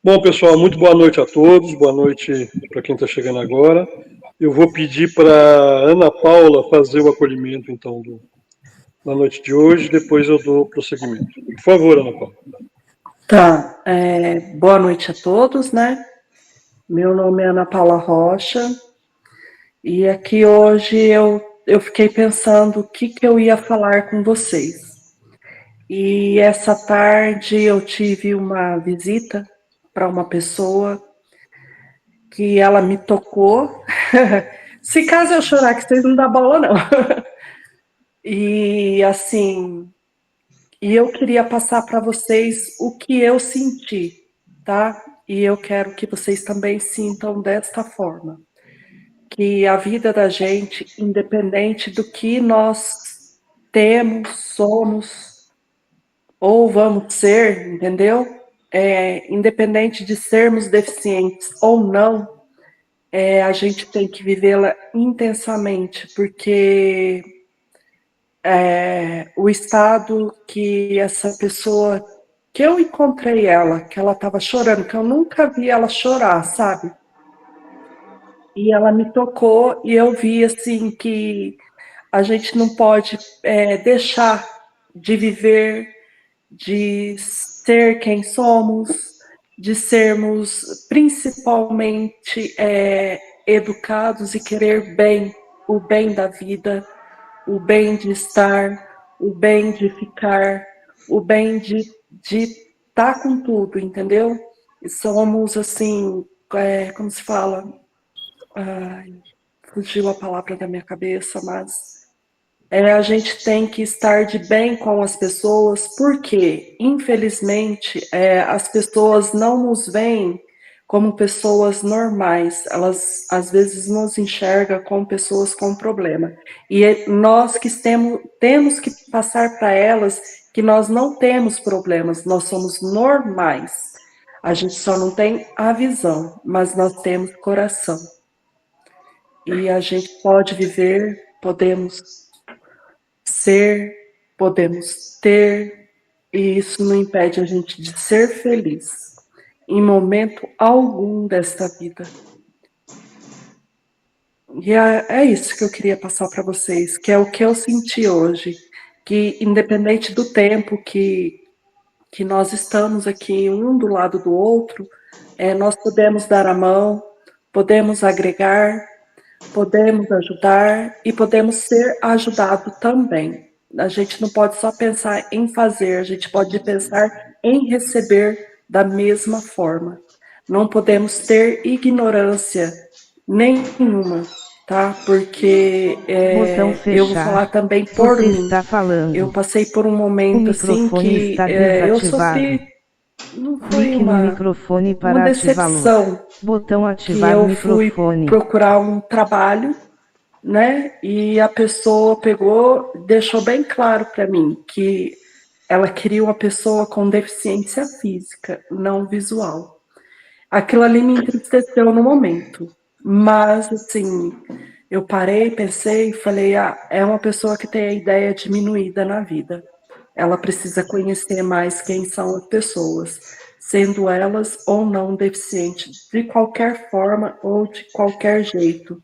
Bom, pessoal, muito boa noite a todos, boa noite para quem está chegando agora. Eu vou pedir para Ana Paula fazer o acolhimento, então, da noite de hoje, depois eu dou prosseguimento. Por favor, Ana Paula. Tá, boa noite a todos, né? Meu nome é Ana Paula Rocha e aqui hoje eu fiquei pensando o que eu ia falar com vocês. E essa tarde eu tive uma visita para uma pessoa que ela me tocou. Se caso eu chorar, que vocês não dão bola, não. E assim, eu queria passar para vocês o que eu senti, tá? E eu quero que vocês também sintam desta forma. Que a vida da gente, independente do que nós temos, somos ou vamos ser, entendeu? Independente de sermos deficientes ou não, a gente tem que vivê-la intensamente, porque o estado que essa pessoa, que eu encontrei ela, que ela estava chorando, que eu nunca vi ela chorar, sabe? E ela me tocou e eu vi assim que a gente não pode deixar de viver, de ser quem somos, de sermos principalmente educados e querer bem, o bem da vida, o bem de estar, o bem de ficar, o bem de estar com tudo, entendeu? E somos assim, como se fala? Ai, fugiu a palavra da minha cabeça, mas a gente tem que estar de bem com as pessoas, porque, infelizmente, as pessoas não nos veem como pessoas normais, elas às vezes nos enxergam como pessoas com problema. E nós que temos que passar para elas que nós não temos problemas, nós somos normais. A gente só não tem a visão, mas nós temos coração. E a gente pode viver, podemos ser, podemos ter, e isso não impede a gente de ser feliz em momento algum desta vida. E é isso que eu queria passar para vocês, que é o que eu senti hoje, que independente do tempo que nós estamos aqui um do lado do outro, nós podemos dar a mão, podemos agregar, podemos ajudar e podemos ser ajudado também. A gente não pode só pensar em fazer, a gente pode pensar em receber da mesma forma. Não podemos ter ignorância nenhuma, tá? Porque eu vou falar também por mim. Está falando. Eu passei por um momento assim que eu sofri. Não foi uma decepção. Botão ativar que eu microfone. Fui procurar um trabalho, né? E a pessoa pegou, deixou bem claro para mim que ela queria uma pessoa com deficiência física, não visual. Aquilo ali me entristeceu no momento, mas assim, eu parei, pensei e falei, é uma pessoa que tem a ideia diminuída na vida. Ela precisa conhecer mais quem são as pessoas, sendo elas ou não deficientes, de qualquer forma ou de qualquer jeito.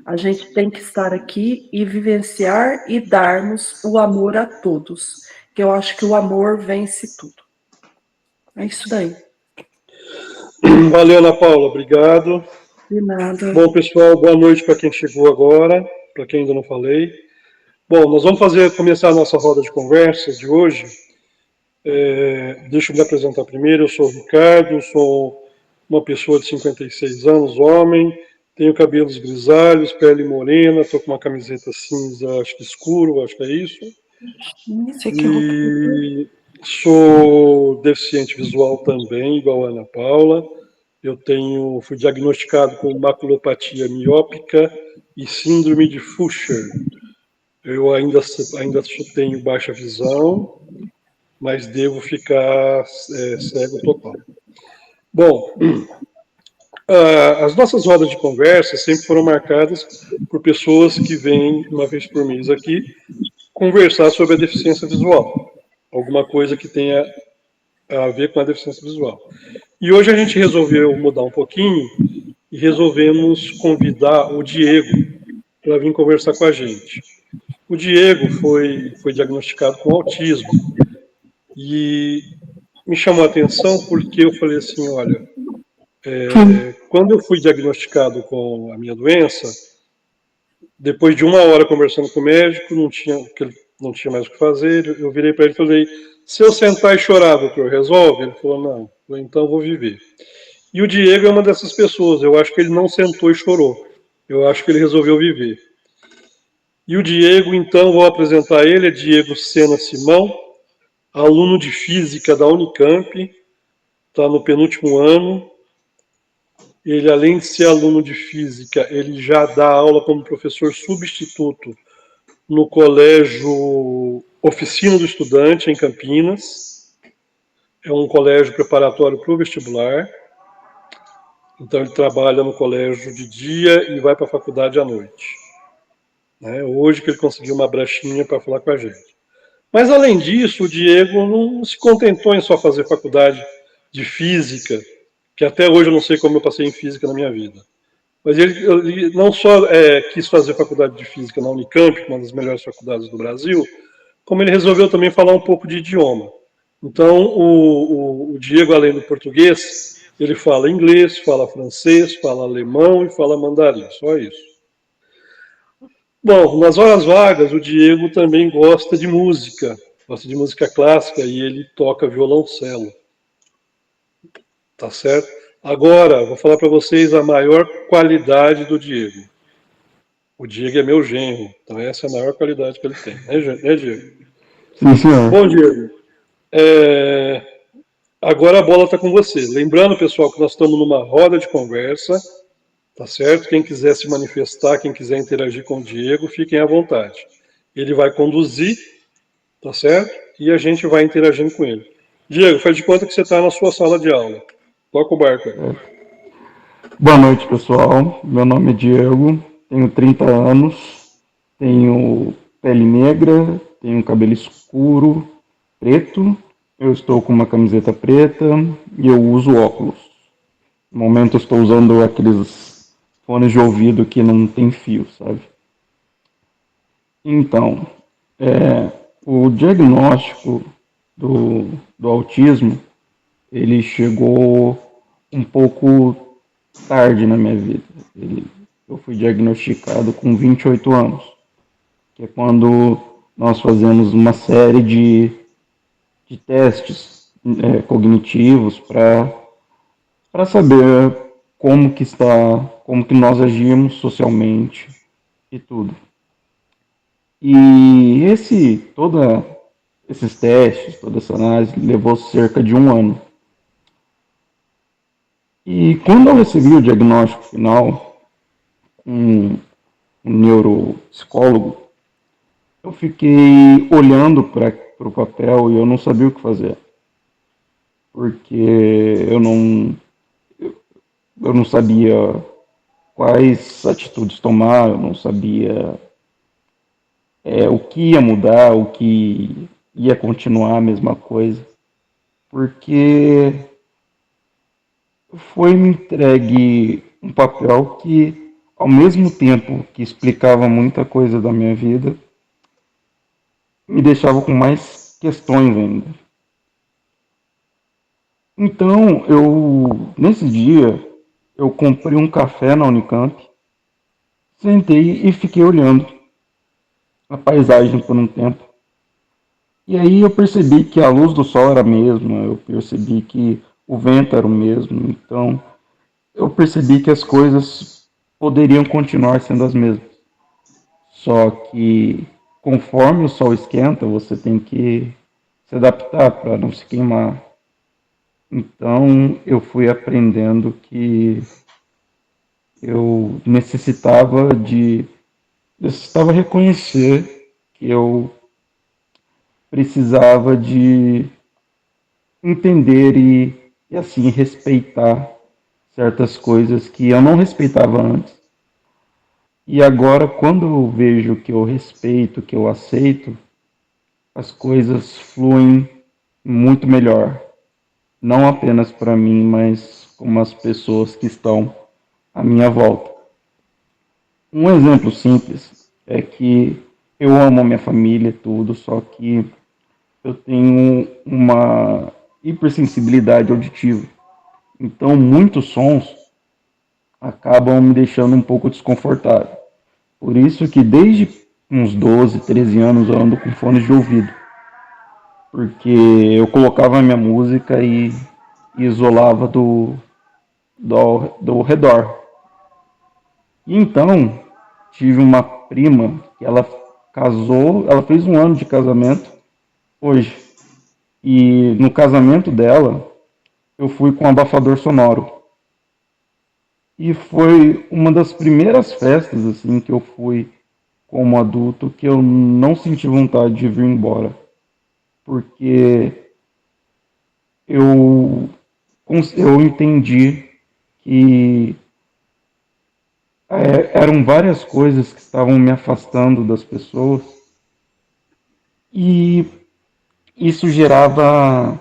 A gente tem que estar aqui e vivenciar e darmos o amor a todos, que eu acho que o amor vence tudo. É isso daí. Valeu, Ana Paula, obrigado. De nada. Bom, pessoal, boa noite para quem chegou agora, para quem ainda não falei. Bom, nós vamos começar a nossa roda de conversa de hoje. Deixa eu me apresentar primeiro. Eu sou o Ricardo, sou uma pessoa de 56 anos, homem, tenho cabelos grisalhos, pele morena, estou com uma camiseta cinza, acho que escuro, acho que é isso. E sou deficiente visual também, igual a Ana Paula. Fui diagnosticado com maculopatia miópica e síndrome de Fuchs. Eu ainda tenho baixa visão, mas devo ficar cego total. Bom, as nossas rodas de conversa sempre foram marcadas por pessoas que vêm uma vez por mês aqui conversar sobre a deficiência visual, alguma coisa que tenha a ver com a deficiência visual. E hoje a gente resolveu mudar um pouquinho e resolvemos convidar o Diego para vir conversar com a gente. O Diego foi diagnosticado com autismo e me chamou a atenção porque eu falei assim, olha, quando eu fui diagnosticado com a minha doença, depois de 1 hora conversando com o médico, não tinha mais o que fazer, eu virei para ele e falei, se eu sentar e chorar, doutor, resolve? Ele falou, não. Eu falei, então eu vou viver. E o Diego é uma dessas pessoas, eu acho que ele não sentou e chorou. Eu acho que ele resolveu viver. E o Diego, então, vou apresentar ele, é Diego Sena Simão, aluno de Física da Unicamp, está no penúltimo ano. Ele, além de ser aluno de Física, ele já dá aula como professor substituto no Colégio Oficina do Estudante, em Campinas. É um colégio preparatório para o vestibular. Então ele trabalha no colégio de dia e vai para a faculdade à noite. Hoje que ele conseguiu uma brechinha para falar com a gente. Mas além disso, o Diego não se contentou em só fazer faculdade de Física, que até hoje eu não sei como eu passei em Física na minha vida. Mas ele não só quis fazer faculdade de Física na Unicamp, uma das melhores faculdades do Brasil, como ele resolveu também falar um pouco de idioma. Então, o Diego, além do português, ele fala inglês, fala francês, fala alemão e fala mandarim, só isso. Bom, nas horas vagas, o Diego também gosta de música clássica e ele toca violoncelo. Tá certo? Agora, vou falar para vocês a maior qualidade do Diego. O Diego é meu genro, então essa é a maior qualidade que ele tem, né, Diego? Sim, senhor. Bom, Diego, agora a bola está com você. Lembrando, pessoal, que nós estamos numa roda de conversa, tá certo? Quem quiser se manifestar, quem quiser interagir com o Diego, fiquem à vontade. Ele vai conduzir, tá certo? E a gente vai interagindo com ele. Diego, faz de conta que você está na sua sala de aula. Toca o barco aí. Boa noite, pessoal. Meu nome é Diego, tenho 30 anos, tenho pele negra, tenho cabelo escuro, preto, eu estou com uma camiseta preta e eu uso óculos. No momento eu estou usando aqueles fones de ouvido que não tem fio, sabe? Então, o diagnóstico do autismo, ele chegou um pouco tarde na minha vida. Eu fui diagnosticado com 28 anos, que é quando nós fazemos uma série de testes cognitivos para saber como que nós agimos socialmente e tudo. E esses testes, toda essa análise levou cerca de 1 ano. E quando eu recebi o diagnóstico final com um neuropsicólogo, eu fiquei olhando para o papel e eu não sabia o que fazer. Porque eu não sabia quais atitudes tomar, eu não sabia o que ia mudar, o que ia continuar a mesma coisa. Porque foi me entregue um papel que, ao mesmo tempo que explicava muita coisa da minha vida, me deixava com mais questões ainda. Então, nesse dia, eu comprei um café na Unicamp, sentei e fiquei olhando a paisagem por um tempo. E aí eu percebi que a luz do sol era a mesma, eu percebi que o vento era o mesmo, então eu percebi que as coisas poderiam continuar sendo as mesmas. Só que conforme o sol esquenta, você tem que se adaptar para não se queimar. Então eu fui aprendendo que eu necessitava reconhecer que eu precisava de entender e assim respeitar certas coisas que eu não respeitava antes. E agora, quando eu vejo que eu respeito, que eu aceito, as coisas fluem muito melhor. não apenas para mim, mas como as pessoas que estão à minha volta. Um exemplo simples é que eu amo a minha família, tudo, só que eu tenho uma hipersensibilidade auditiva. Então, muitos sons acabam me deixando um pouco desconfortável. Por isso que desde uns 12, 13 anos eu ando com fones de ouvido. Porque eu colocava a minha música e isolava do redor. E então, tive uma prima que ela casou, ela fez um ano de casamento hoje. E no casamento dela, eu fui com um abafador sonoro. E foi uma das primeiras festas assim que eu fui como adulto que eu não senti vontade de vir embora, porque eu eu entendi que eram várias coisas que estavam me afastando das pessoas e isso gerava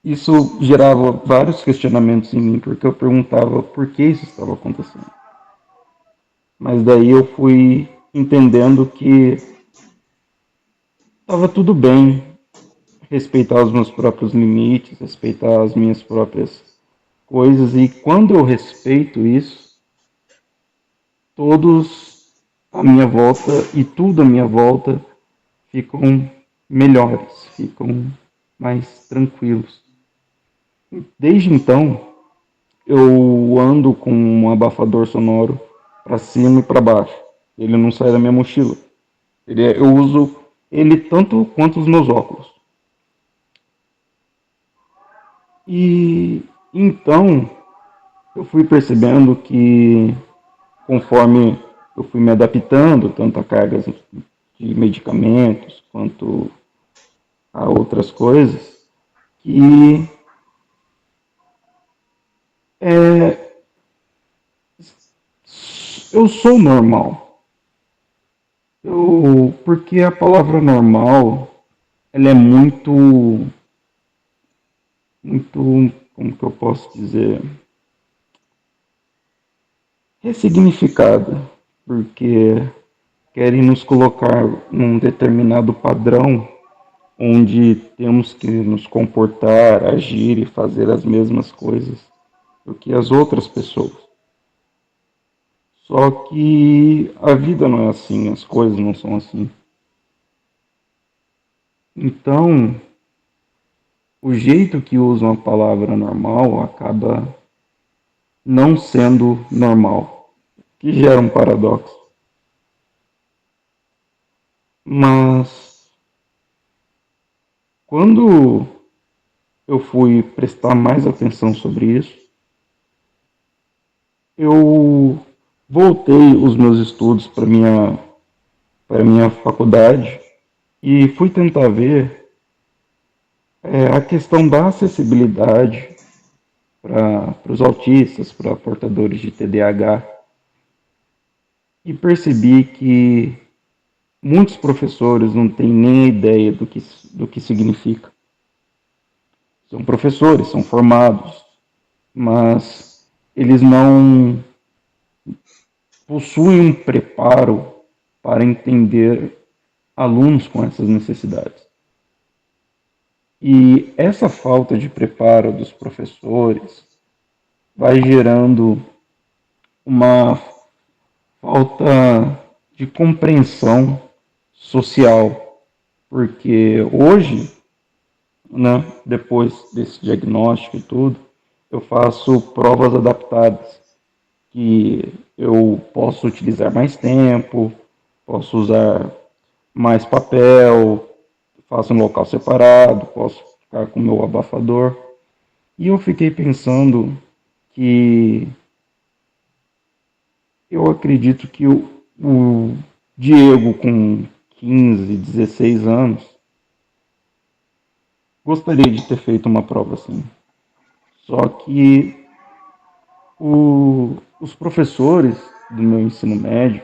isso gerava vários questionamentos em mim, porque eu perguntava por que isso estava acontecendo. Mas daí eu fui entendendo que estava tudo bem respeitar os meus próprios limites, respeitar as minhas próprias coisas, e quando eu respeito isso, todos à minha volta e tudo à minha volta ficam melhores, ficam mais tranquilos. Desde então, eu ando com um abafador sonoro para cima e para baixo. Ele não sai da minha mochila. Eu uso ele tanto quanto os meus óculos. E então eu fui percebendo que conforme eu fui me adaptando, tanto a cargas de medicamentos quanto a outras coisas, que é, eu sou normal. Porque a palavra normal, ela é muito, como que eu posso dizer, ressignificada, porque querem nos colocar num determinado padrão onde temos que nos comportar, agir e fazer as mesmas coisas do que as outras pessoas. Só que a vida não é assim, as coisas não são assim. Então, o jeito que usam a palavra normal acaba não sendo normal, que gera um paradoxo. Mas quando eu fui prestar mais atenção sobre isso, eu voltei os meus estudos para minha faculdade e fui tentar ver a questão da acessibilidade para os autistas, para portadores de TDAH, e percebi que muitos professores não têm nem ideia do que significa. São professores, são formados, mas eles não possuem um preparo para entender alunos com essas necessidades. E essa falta de preparo dos professores vai gerando uma falta de compreensão social, porque hoje, né, depois desse diagnóstico e tudo, eu faço provas adaptadas, que eu posso utilizar mais tempo, posso usar mais papel, faço um local separado, posso ficar com o meu abafador. E eu fiquei pensando que eu acredito que o Diego, com 15, 16 anos, gostaria de ter feito uma prova assim. Só que os professores do meu ensino médio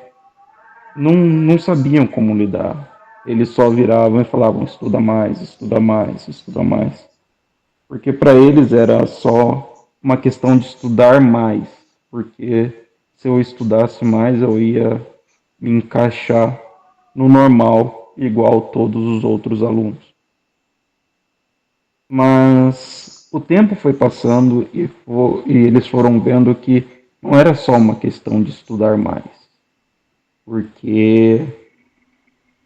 não sabiam como lidar. Eles só viravam e falavam: estuda mais, estuda mais, estuda mais. porque para eles era só uma questão de estudar mais, porque se eu estudasse mais eu ia me encaixar no normal, igual todos os outros alunos. Mas o tempo foi passando e eles foram vendo que não era só uma questão de estudar mais, porque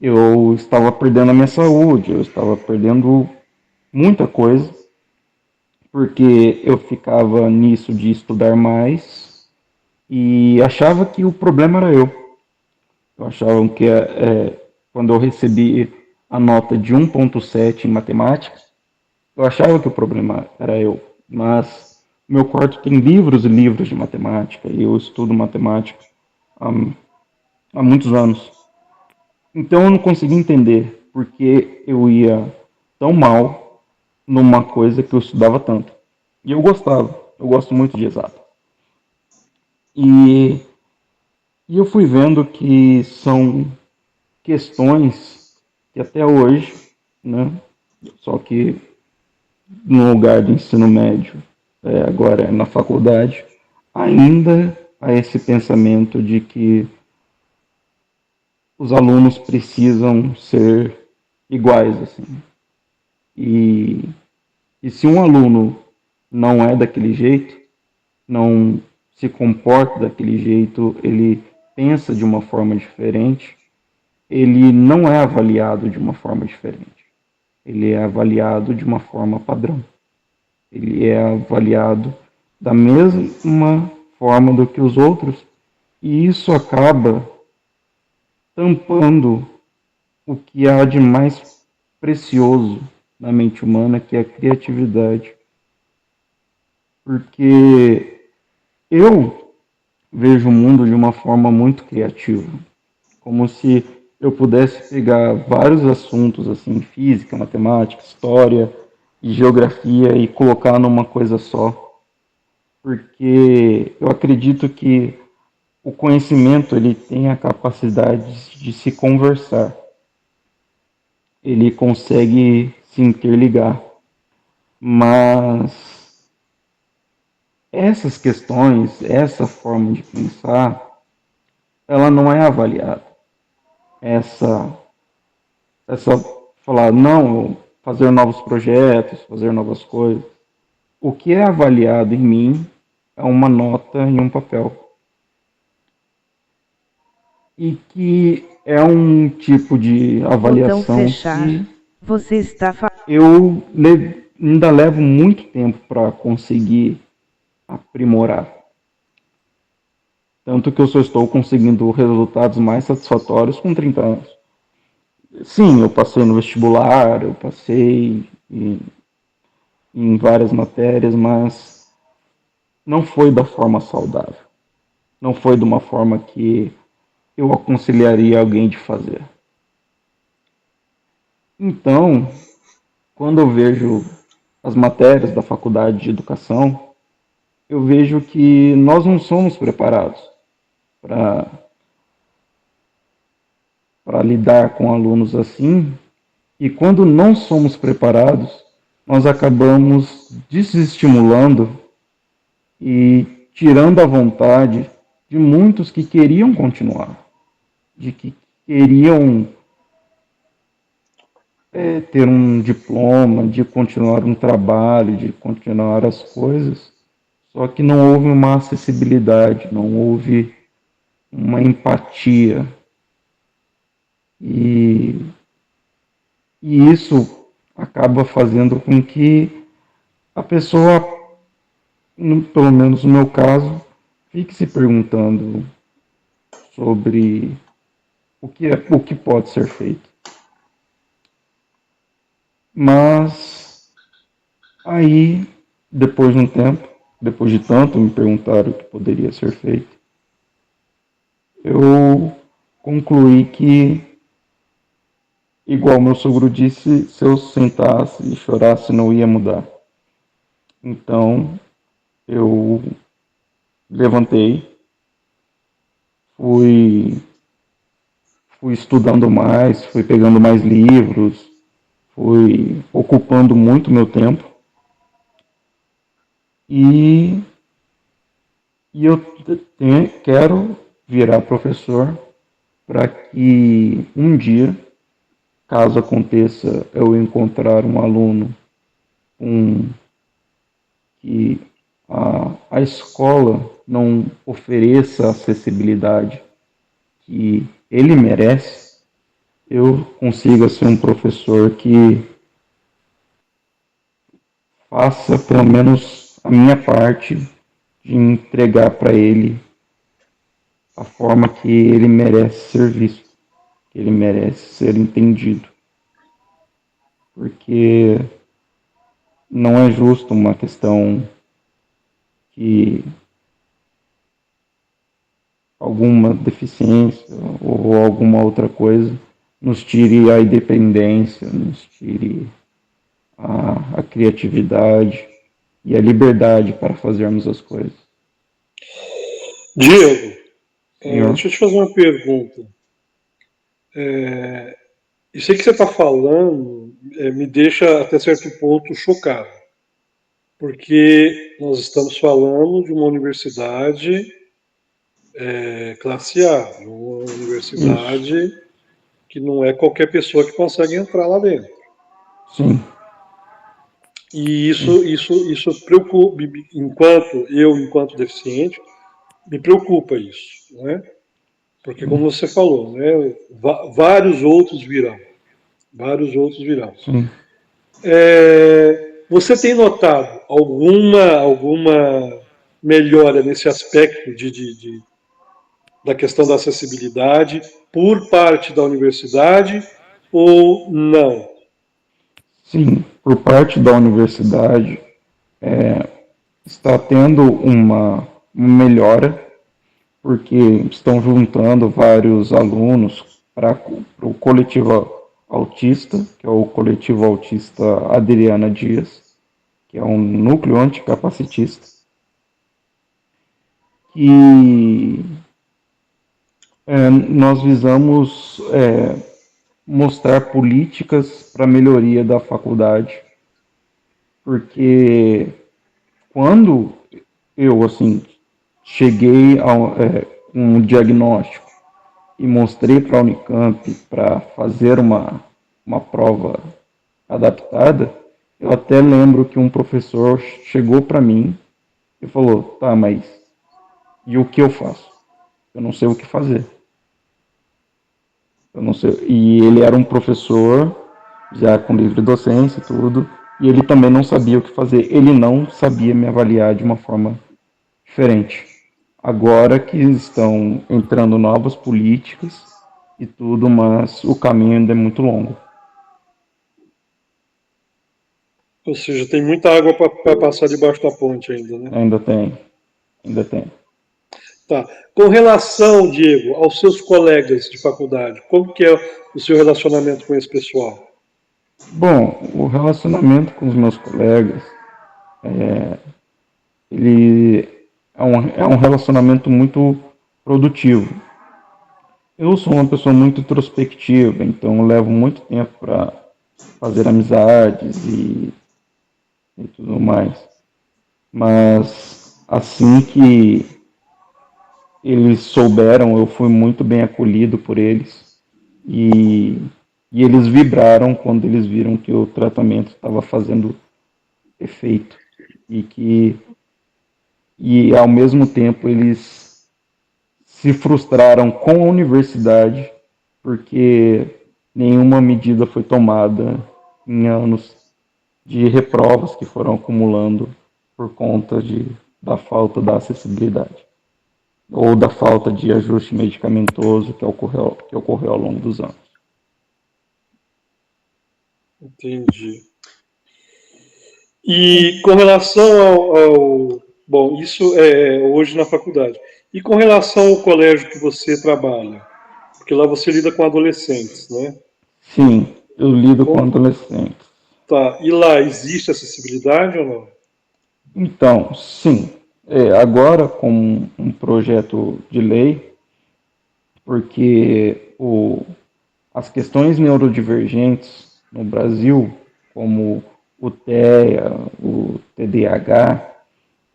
eu estava perdendo a minha saúde, eu estava perdendo muita coisa, porque eu ficava nisso de estudar mais e achava que o problema era eu. Eu achava que quando eu recebi a nota de 1,7 em matemática, eu achava que o problema era eu. Mas meu quarto tem livros e livros de matemática e eu estudo matemática há, há muitos anos. Então eu não conseguia entender por que eu ia tão mal numa coisa que eu estudava tanto. E eu gostava, eu gosto muito de exato. E, e eu fui vendo que são questões que até hoje, né, só que no lugar do ensino médio, agora é na faculdade, ainda há esse pensamento de que os alunos precisam ser iguais, assim. E, e se um aluno não é daquele jeito, não se comporta daquele jeito, ele pensa de uma forma diferente, ele não é avaliado de uma forma diferente. Ele é avaliado de uma forma padrão. Ele é avaliado da mesma forma do que os outros, e isso acaba tampando o que há de mais precioso na mente humana, que é a criatividade. Porque eu vejo o mundo de uma forma muito criativa, como se eu pudesse pegar vários assuntos, assim, física, matemática, história e geografia e colocar numa coisa só, porque eu acredito que o conhecimento ele tem a capacidade de se conversar, ele consegue se interligar, mas essas questões, essa forma de pensar, ela não é avaliada. Essa falar, não, fazer novos projetos, fazer novas coisas. O que é avaliado em mim é uma nota em um papel. E que é um tipo de avaliação que Você está eu ainda levo muito tempo para conseguir aprimorar. Tanto que eu só estou conseguindo resultados mais satisfatórios com 30 anos. Sim, eu passei no vestibular, eu passei em várias matérias, mas não foi da forma saudável. Não foi de uma forma que eu aconselharia alguém de fazer. Então, quando eu vejo as matérias da faculdade de educação, eu vejo que nós não somos preparados para lidar com alunos assim, e quando não somos preparados, nós acabamos desestimulando e tirando a vontade de muitos que queriam continuar, de que queriam ter um diploma, de continuar um trabalho, de continuar as coisas, só que não houve uma acessibilidade, não houve uma empatia. E, e isso acaba fazendo com que a pessoa, pelo menos no meu caso, fique se perguntando sobre o que pode ser feito. Mas aí, depois de um tempo, depois de tanto me perguntar o que poderia ser feito, eu concluí que, igual meu sogro disse, se eu sentasse e chorasse não ia mudar. Então eu levantei, fui estudando mais, fui pegando mais livros, fui ocupando muito meu tempo E, e eu quero virar professor para que um dia, caso aconteça eu encontrar um aluno que a escola não ofereça a acessibilidade que ele merece, eu consiga ser um professor que faça pelo menos a minha parte de entregar para ele a forma que ele merece ser visto, que ele merece ser entendido. Porque não é justo uma questão que alguma deficiência ou alguma outra coisa nos tire a independência, nos tire a criatividade e a liberdade para fazermos as coisas. Diego, Senhor? deixa eu te fazer uma pergunta. Isso aí que você está falando me deixa até certo ponto chocado, porque nós estamos falando de uma universidade classe A, de uma Isso. universidade que não é qualquer pessoa que consegue entrar lá dentro. Sim. E Sim. isso preocupa, enquanto deficiente, me preocupa isso, né? Porque Sim. como você falou, né, vários outros virão, vários outros virão. Sim. Você tem notado alguma melhora nesse aspecto da questão da acessibilidade por parte da universidade ou não? Sim, por parte da universidade está tendo uma melhora, porque estão juntando vários alunos para o coletivo autista, que é o coletivo autista Adriana Dias, que é um núcleo anticapacitista, que nós visamos mostrar políticas para a melhoria da faculdade, porque quando eu assim cheguei a um diagnóstico e mostrei para a Unicamp para fazer uma prova adaptada, eu até lembro que um professor chegou para mim e falou: tá, mas e o que eu faço? Eu não sei o que fazer. Eu não sei. E ele era um professor já com livre docência e tudo, e ele também não sabia o que fazer. Ele não sabia me avaliar de uma forma diferente. Agora que estão entrando novas políticas e tudo, mas o caminho ainda é muito longo. Ou seja, tem muita água para passar debaixo da ponte ainda, né? Ainda tem, ainda tem. Tá. Com relação, Diego, aos seus colegas de faculdade, como que é o seu relacionamento com esse pessoal? Bom, o relacionamento com os meus colegas, ele é um relacionamento muito produtivo. Eu sou uma pessoa muito introspectiva, então eu levo muito tempo para fazer amizades e tudo mais. Mas assim que eles souberam, eu fui muito bem acolhido por eles e, e eles vibraram quando eles viram que o tratamento estava fazendo efeito e ao mesmo tempo eles se frustraram com a universidade porque nenhuma medida foi tomada em anos de reprovas que foram acumulando por conta da falta da acessibilidade ou da falta de ajuste medicamentoso que ocorreu ao longo dos anos. Entendi. E com relação bom, isso é hoje na faculdade. E com relação ao colégio que você trabalha? Porque lá você lida com adolescentes, né? Sim, eu lido com Com- adolescentes. Tá. E lá existe acessibilidade ou não? Então, sim, agora com um projeto de lei, porque as questões neurodivergentes no Brasil, como o TEA, o TDAH,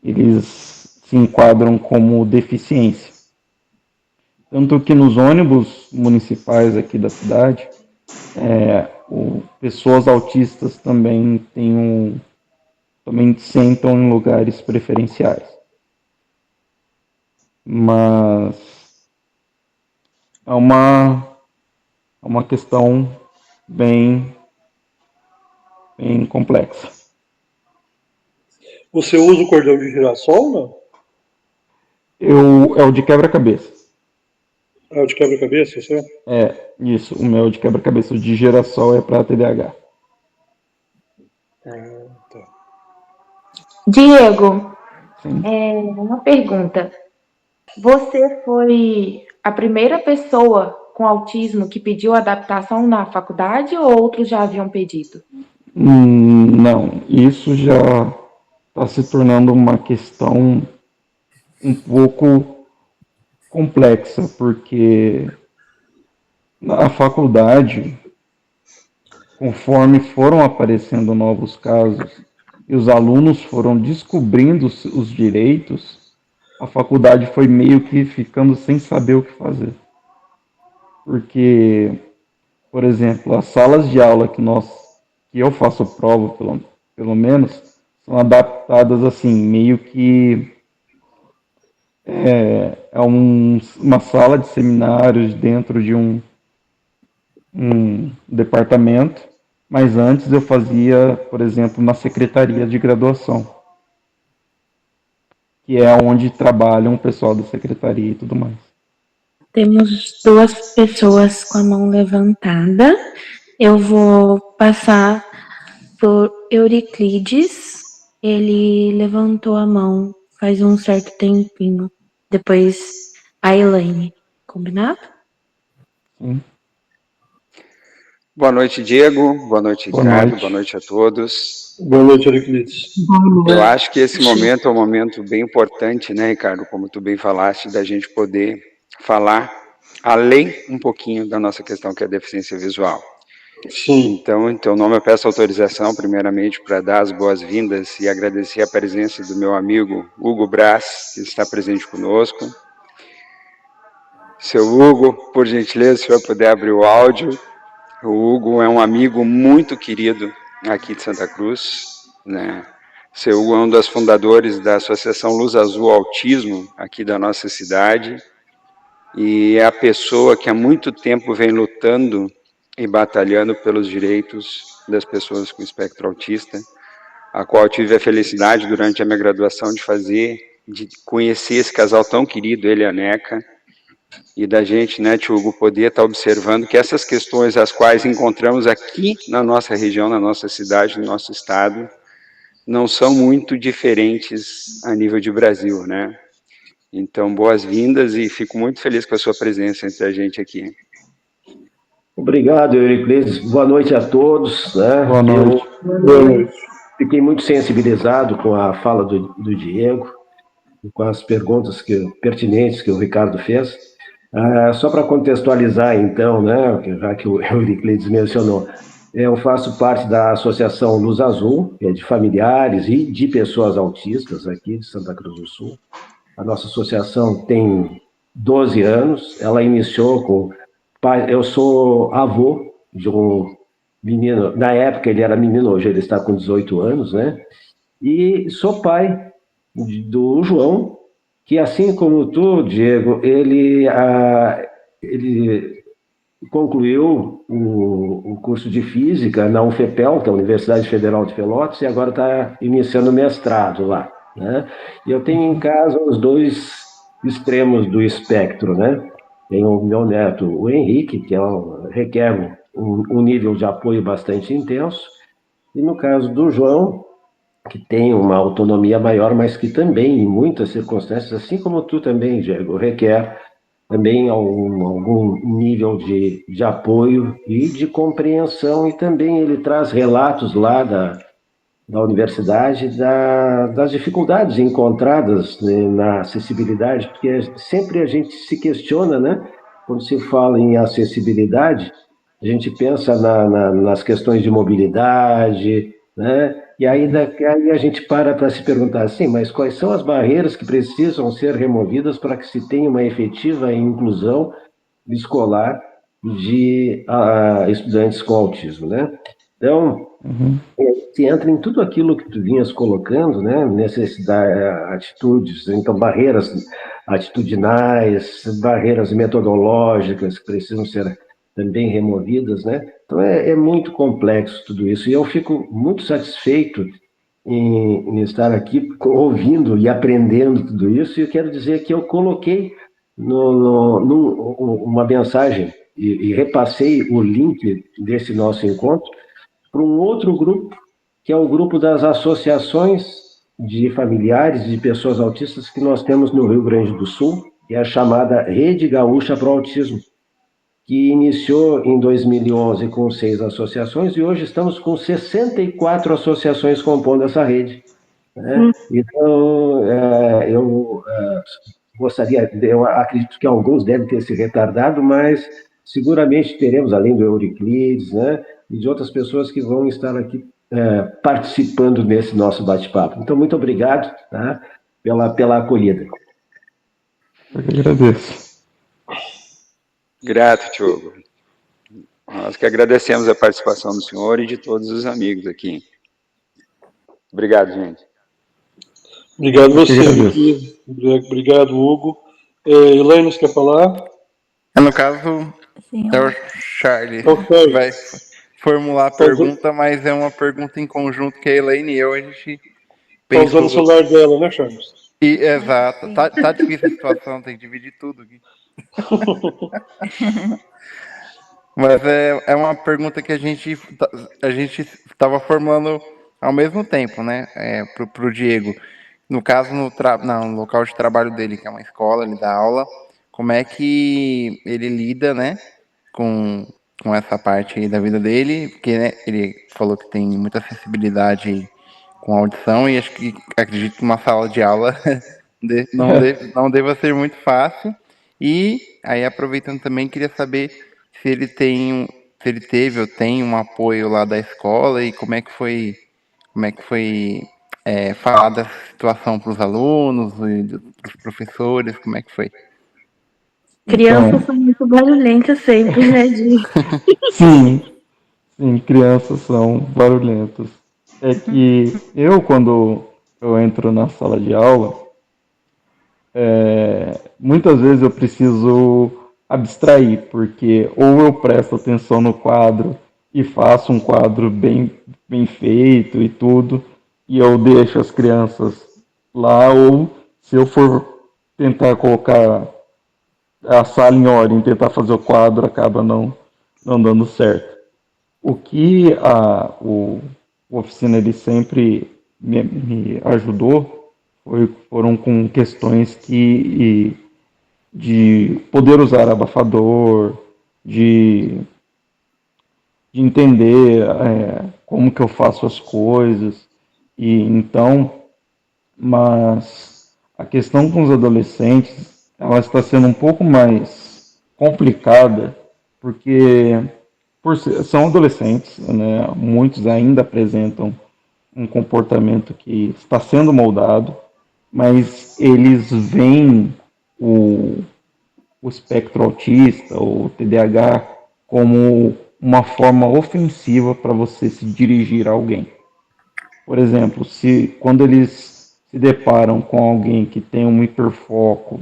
eles se enquadram como deficiência. Tanto que nos ônibus municipais aqui da cidade, pessoas autistas também também sentam em lugares preferenciais. Mas é uma questão bem complexa. Você usa o cordão de girassol, não? É o de quebra-cabeça. É o de quebra-cabeça, certo? Isso. O meu de quebra-cabeça. O de girassol é para TDAH. Tá. Diego, uma pergunta. Você foi a primeira pessoa com autismo que pediu adaptação na faculdade ou outros já haviam pedido? Não, isso já está se tornando uma questão um pouco complexa, porque na faculdade, conforme foram aparecendo novos casos e os alunos foram descobrindo os direitos, a faculdade foi meio que ficando sem saber o que fazer. Porque, por exemplo, as salas de aula que eu faço prova, pelo menos, são adaptadas assim, meio que uma sala de seminários dentro de um departamento, mas antes eu fazia, por exemplo, na secretaria de graduação, que é onde trabalham o pessoal da secretaria e tudo mais. Temos 2 pessoas com a mão levantada. Eu vou passar por Euriclides. Ele levantou a mão faz um certo tempinho. Depois a Elaine. Combinado? Sim. Boa noite, Diego. Boa noite, Boa Ricardo. noite. Boa noite a todos. Boa noite, Euriclides. Eu acho que esse momento é um momento bem importante, né, Ricardo? Como tu bem falaste, da gente poder falar além um pouquinho da nossa questão, que é a deficiência visual. Sim. Então, em teu nome, eu peço autorização, primeiramente, para dar as boas-vindas e agradecer a presença do meu amigo Hugo Braz, que está presente conosco. Seu Hugo, por gentileza, se o senhor puder abrir o áudio. O Hugo é um amigo muito querido aqui de Santa Cruz, né? O seu Hugo é um dos fundadores da Associação Luz Azul Autismo, aqui da nossa cidade, e é a pessoa que há muito tempo vem lutando e batalhando pelos direitos das pessoas com espectro autista, a qual eu tive a felicidade, durante a minha graduação, de conhecer esse casal tão querido, ele e a Neca, e da gente, né, tio Hugo, poder estar observando que essas questões as quais encontramos aqui na nossa região, na nossa cidade, no nosso estado, não são muito diferentes a nível de Brasil, né? Então, boas-vindas e fico muito feliz com a sua presença entre a gente aqui. Obrigado, Euriclides. Boa noite a todos. Né? Boa noite. Boa noite. Fiquei muito sensibilizado com a fala do Diego, com as perguntas pertinentes que o Ricardo fez. Só para contextualizar, então, né, já que o Euriclides mencionou, eu faço parte da Associação Luz Azul, que é de familiares e de pessoas autistas aqui de Santa Cruz do Sul. A nossa associação tem 12 anos, ela iniciou com... Eu sou avô de um menino, na época ele era menino, hoje ele está com 18 anos, né? E sou pai do João, que assim como tu, Diego, ele concluiu o curso de Física na UFPEL, que é a Universidade Federal de Pelotas, e agora está iniciando o mestrado lá, né? E eu tenho em casa os 2 extremos do espectro, né? Tenho o meu neto, o Henrique, que requer um nível de apoio bastante intenso, e no caso do João, que tem uma autonomia maior, mas que também, em muitas circunstâncias, assim como tu também, Diego, requer também algum nível de apoio e de compreensão, e também ele traz relatos lá da universidade das dificuldades encontradas, né, na acessibilidade, porque sempre a gente se questiona, né? Quando se fala em acessibilidade, a gente pensa nas questões de mobilidade, né? E aí a gente para se perguntar assim, mas quais são as barreiras que precisam ser removidas para que se tenha uma efetiva inclusão escolar de estudantes com autismo, né? Então, se entra em tudo aquilo que tu vinhas colocando, né? Necessidade, atitudes, então barreiras atitudinais, barreiras metodológicas que precisam ser também removidas, né? Então é muito complexo tudo isso e eu fico muito satisfeito em estar aqui ouvindo e aprendendo tudo isso. E eu quero dizer que eu coloquei uma mensagem e repassei o link desse nosso encontro para um outro grupo, que é o grupo das associações de familiares de pessoas autistas que nós temos no Rio Grande do Sul, que é a chamada Rede Gaúcha para o Autismo, que iniciou em 2011 com 6 associações e hoje estamos com 64 associações compondo essa rede. Né? Então, eu gostaria, eu acredito que alguns devem ter se retardado, mas seguramente teremos, além do Euriclides, né, e de outras pessoas que vão estar aqui participando desse nosso bate-papo. Então, muito obrigado, tá, pela acolhida. Eu que agradeço. Grato, Diogo. Nós que agradecemos a participação do senhor e de todos os amigos aqui. Obrigado, gente. Obrigado você, Vicky. Obrigado, Hugo. Elaine, você quer falar? No caso, é o Charlie que vai formular a pergunta, mas é uma pergunta em conjunto que a Elaine e eu, a gente pensou... Tá usando o celular dela, né, Charles? Exato. Tá difícil a situação, tem que dividir tudo aqui. Mas é uma pergunta que a gente estava formulando ao mesmo tempo, né, pro Diego. No caso, no local de trabalho dele, que é uma escola, ele dá aula, como é que ele lida, né, com essa parte aí da vida dele, porque, né, ele falou que tem muita acessibilidade com audição e acredito que uma sala de aula não deva ser muito fácil. E aí, aproveitando também, queria saber se ele teve ou tem um apoio lá da escola e como é que foi falar dessa situação para os alunos e para os professores, como é que foi? Crianças são muito barulhentas sempre, né, Di? Sim, crianças são barulhentas. É que quando eu entro na sala de aula, muitas vezes eu preciso abstrair, porque ou eu presto atenção no quadro e faço um quadro bem feito e tudo, e eu deixo as crianças lá, ou se eu for tentar colocar a sala em ordem, tentar fazer o quadro, acaba não dando certo. O que o oficina ele sempre me ajudou foram com questões de poder usar abafador, de entender como que eu faço as coisas. E então, mas a questão com os adolescentes, ela está sendo um pouco mais complicada, porque são adolescentes, né? Muitos ainda apresentam um comportamento que está sendo moldado, mas eles veem o espectro autista, ou TDAH, como uma forma ofensiva para você se dirigir a alguém. Por exemplo, quando eles se deparam com alguém que tem um hiperfoco,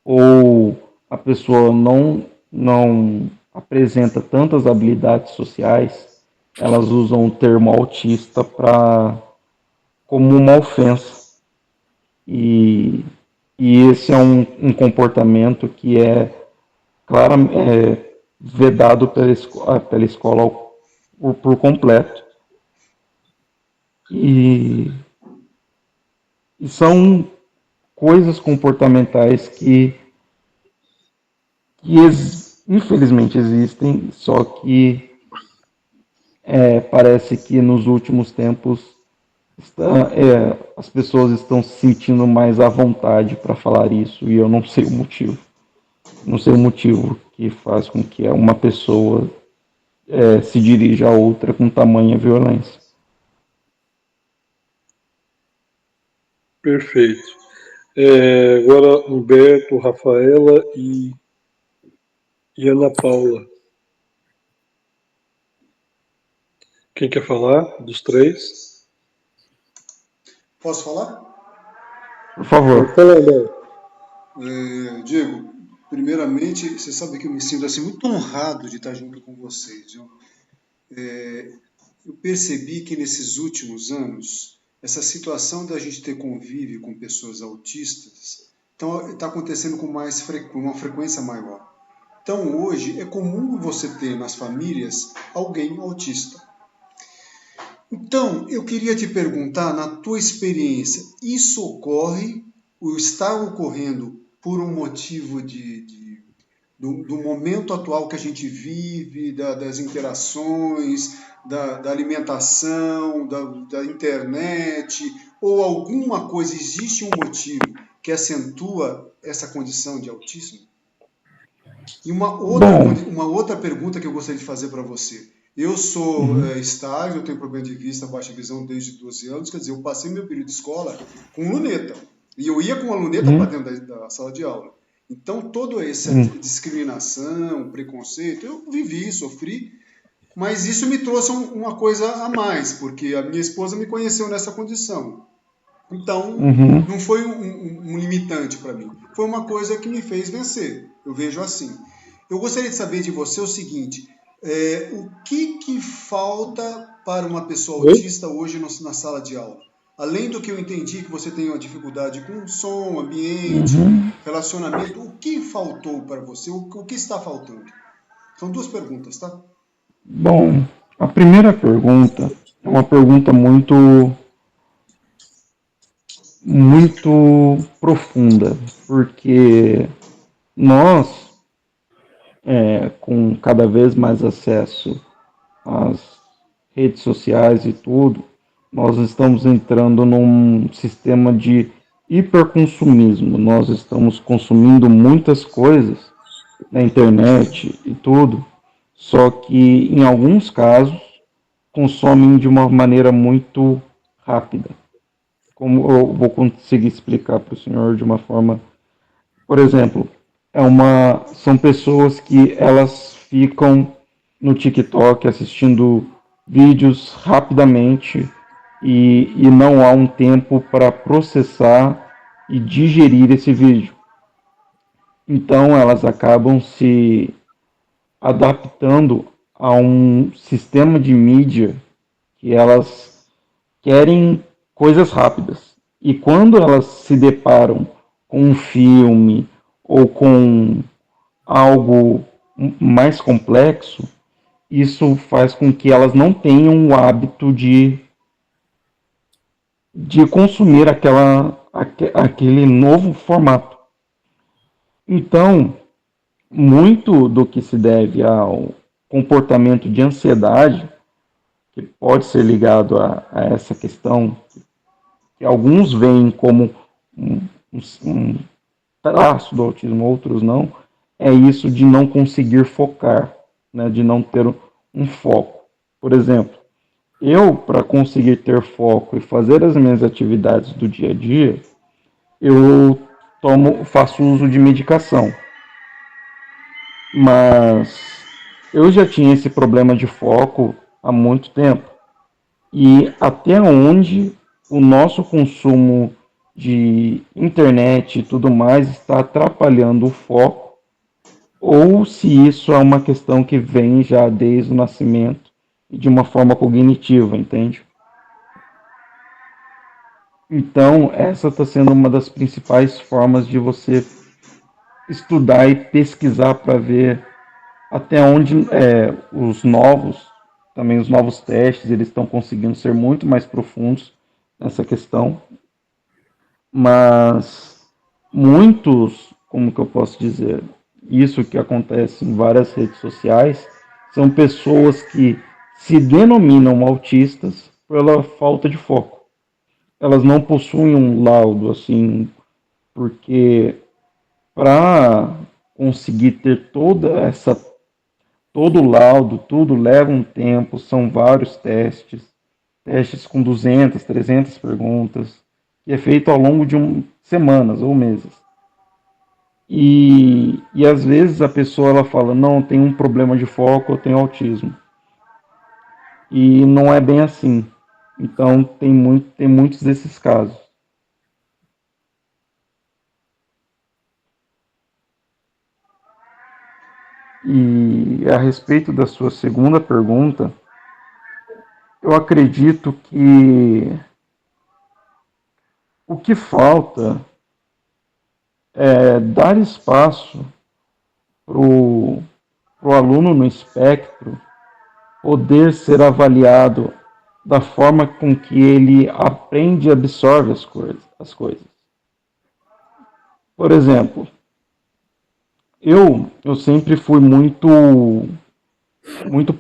ou a pessoa não apresenta tantas habilidades sociais, elas usam o termo autista como uma ofensa. E esse é um comportamento que é vedado pela escola por completo. E são coisas comportamentais que infelizmente existem, só que parece que nos últimos tempos as pessoas estão se sentindo mais à vontade para falar isso, e eu não sei o motivo. Não sei o motivo que faz com que uma pessoa se dirija a outra com tamanha violência. Perfeito. Agora, Humberto, Rafaela e Ana Paula. Quem quer falar dos três? Posso falar? Por favor. Pode falar, Léo. Diego, primeiramente, você sabe que eu me sinto assim, muito honrado de estar junto com vocês. Eu percebi que nesses últimos anos, essa situação da gente ter convívio com pessoas autistas está acontecendo com uma frequência maior. Então, hoje, é comum você ter nas famílias alguém autista. Então, eu queria te perguntar, na tua experiência, isso ocorre, ou está ocorrendo por um motivo do momento atual que a gente vive, das interações, da alimentação, da internet, ou alguma coisa, existe um motivo que acentua essa condição de autismo? E uma outra pergunta que eu gostaria de fazer para você. Eu sou estágio, eu tenho problema de vista, baixa visão desde 12 anos, quer dizer, eu passei meu período de escola com luneta. E eu ia com a luneta para dentro da sala de aula. Então, toda essa discriminação, preconceito, eu vivi, sofri, mas isso me trouxe uma coisa a mais, porque a minha esposa me conheceu nessa condição. Então, não foi um limitante para mim. Foi uma coisa que me fez vencer. Eu vejo assim. Eu gostaria de saber de você o seguinte, o que falta para uma pessoa autista hoje na sala de aula? Além do que eu entendi que você tem uma dificuldade com som, ambiente, relacionamento, o que faltou para você? O que está faltando? São duas perguntas, tá? Bom, a primeira pergunta é uma pergunta muito profunda, porque nós, com cada vez mais acesso às redes sociais e tudo, nós estamos entrando num sistema de hiperconsumismo. Nós estamos consumindo muitas coisas na internet e tudo, só que em alguns casos consomem de uma maneira muito rápida. Como eu vou conseguir explicar para o senhor de uma forma, por exemplo, são pessoas que elas ficam no TikTok assistindo vídeos rapidamente e não há um tempo para processar e digerir esse vídeo. Então elas acabam se adaptando a um sistema de mídia que elas querem coisas rápidas. E quando elas se deparam com um filme ou com algo mais complexo, isso faz com que elas não tenham o hábito de consumir aquele novo formato. Então, muito do que se deve ao comportamento de ansiedade, que pode ser ligado a essa questão, que alguns veem como um traço do autismo, outros não, é isso de não conseguir focar, né, de não ter um foco. Por exemplo, eu, para conseguir ter foco e fazer as minhas atividades do dia a dia, eu faço uso de medicação. Mas eu já tinha esse problema de foco há muito tempo. E até onde o nosso consumo de internet e tudo mais está atrapalhando o foco, ou se isso é uma questão que vem já desde o nascimento e de uma forma cognitiva, entende? Então, essa está sendo uma das principais formas de você estudar e pesquisar para ver até onde os novos testes, eles estão conseguindo ser muito mais profundos nessa questão. Mas muitos, como que eu posso dizer, isso que acontece em várias redes sociais, são pessoas que se denominam autistas pela falta de foco. Elas não possuem um laudo, assim, porque para conseguir ter todo o laudo, tudo leva um tempo, são vários testes com 200, 300 perguntas, que é feito ao longo de semanas ou meses. E às vezes a pessoa ela fala, não, tem um problema de foco, eu tenho autismo. E não é bem assim. Então tem muitos desses casos. E a respeito da sua segunda pergunta, eu acredito que o que falta é dar espaço para o aluno no espectro poder ser avaliado da forma com que ele aprende e absorve as coisas. Por exemplo, eu sempre fui muito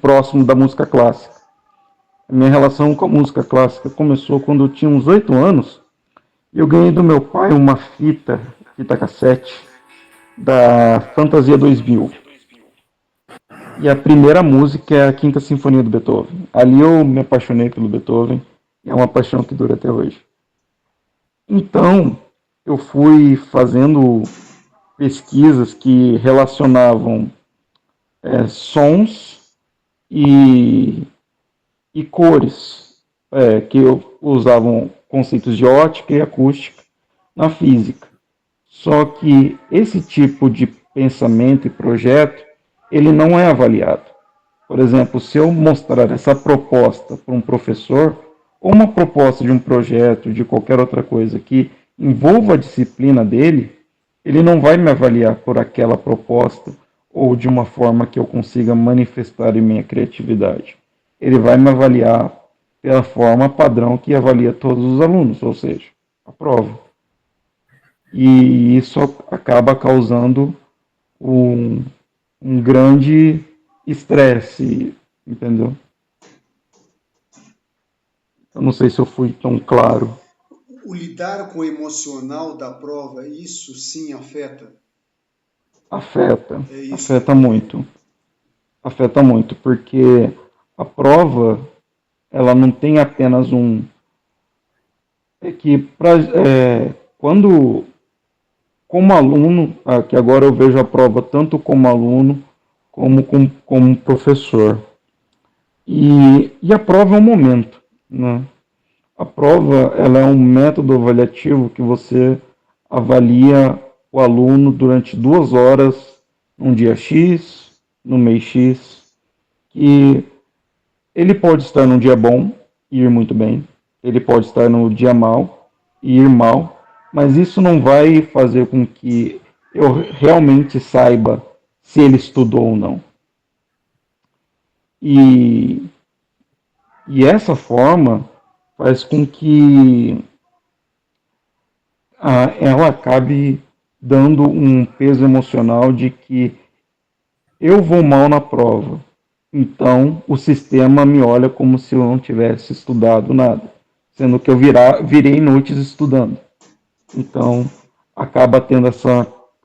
próximo da música clássica. A minha relação com a música clássica começou quando eu tinha uns 8 anos. Eu ganhei do meu pai uma fita cassete, da Fantasia 2000. E a primeira música é a Quinta Sinfonia do Beethoven. Ali eu me apaixonei pelo Beethoven, e é uma paixão que dura até hoje. Então, eu fui fazendo pesquisas que relacionavam sons e cores, que usavam conceitos de ótica e acústica na física. Só que esse tipo de pensamento e projeto, ele não é avaliado. Por exemplo, se eu mostrar essa proposta para um professor, ou uma proposta de um projeto, de qualquer outra coisa que envolva a disciplina dele, ele não vai me avaliar por aquela proposta ou de uma forma que eu consiga manifestar em minha criatividade. Ele vai me avaliar pela forma padrão que avalia todos os alunos, ou seja, a prova. E isso acaba causando um grande estresse, entendeu? Eu não sei se eu fui tão claro. O lidar com o emocional da prova, isso sim afeta? Afeta, afeta muito. Afeta muito, porque a prova, ela não tem apenas um... É que quando, como aluno, que agora eu vejo a prova tanto como aluno, como professor. E a prova é um momento, né? A prova, ela é um método avaliativo que você avalia o aluno durante 2 horas, num dia X, no mês X, que ele pode estar num dia bom e ir muito bem, ele pode estar no dia mal e ir mal, mas isso não vai fazer com que eu realmente saiba se ele estudou ou não. E essa forma faz com que ela acabe dando um peso emocional de que eu vou mal na prova, então o sistema me olha como se eu não tivesse estudado nada, sendo que eu virei inútil estudando. Então acaba tendo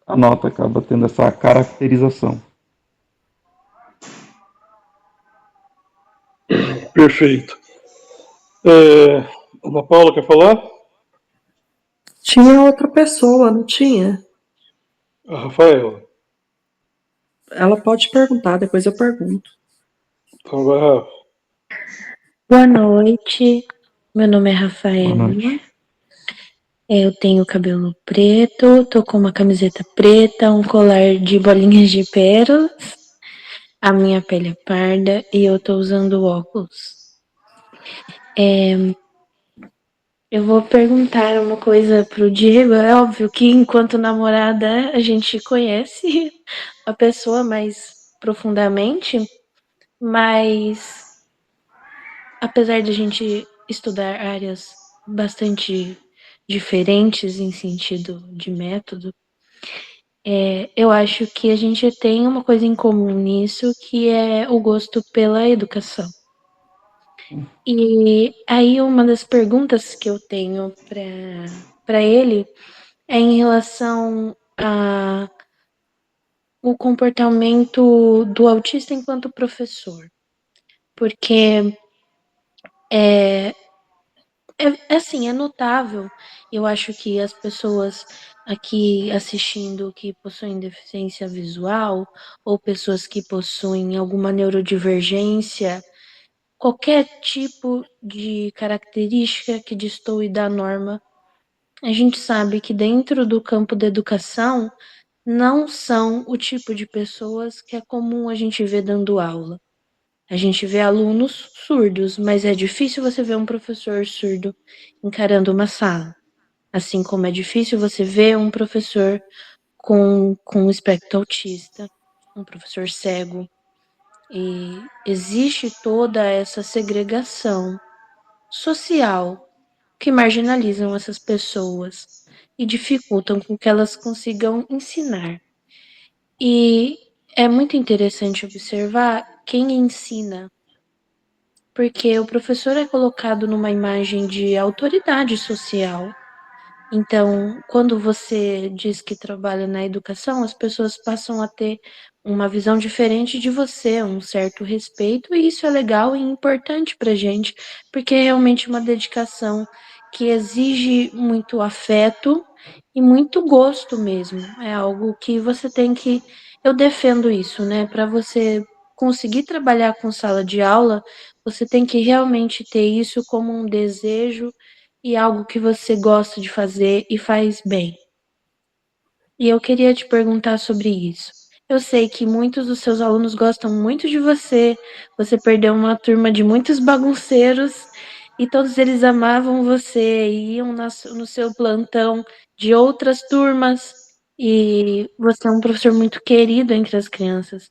a nota acaba tendo essa caracterização. Perfeito. Ana Paula, quer falar? Tinha outra pessoa, não tinha? A Rafaela. Ela pode perguntar, depois eu pergunto. Então vai, Rafa. Boa noite, meu nome é Boa Rafaela. noite. Eu tenho cabelo preto, tô com uma camiseta preta, um colar de bolinhas de pérolas, a minha pele é parda e eu tô usando óculos. Eu vou perguntar uma coisa pro Diego. É óbvio que enquanto namorada a gente conhece a pessoa mais profundamente, mas apesar de a gente estudar áreas bastante diferentes em sentido de método, eu acho que a gente tem uma coisa em comum nisso, que é o gosto pela educação. E aí uma das perguntas que eu tenho para ele é em relação ao comportamento do autista enquanto professor. Porque assim, é notável Eu acho que as pessoas aqui assistindo que possuem deficiência visual ou pessoas que possuem alguma neurodivergência, qualquer tipo de característica que destoe da norma, a gente sabe que dentro do campo da educação não são o tipo de pessoas que é comum a gente ver dando aula. A gente vê alunos surdos, mas é difícil você ver um professor surdo encarando uma sala. Assim como é difícil você ver um professor com espectro autista, um professor cego. E existe toda essa segregação social que marginalizam essas pessoas e dificultam com que elas consigam ensinar. E é muito interessante observar quem ensina, porque o professor é colocado numa imagem de autoridade social. Então, quando você diz que trabalha na educação, as pessoas passam a ter uma visão diferente de você, um certo respeito, e isso é legal e importante para gente, porque é realmente uma dedicação que exige muito afeto e muito gosto mesmo. É algo que você tem que. Eu defendo isso, né? Para você conseguir trabalhar com sala de aula, você tem que realmente ter isso como um desejo e algo que você gosta de fazer e faz bem. E eu queria te perguntar sobre isso. Eu sei que muitos dos seus alunos gostam muito de você, você perdeu uma turma de muitos bagunceiros e todos eles amavam você e iam no seu plantão de outras turmas e você é um professor muito querido entre as crianças.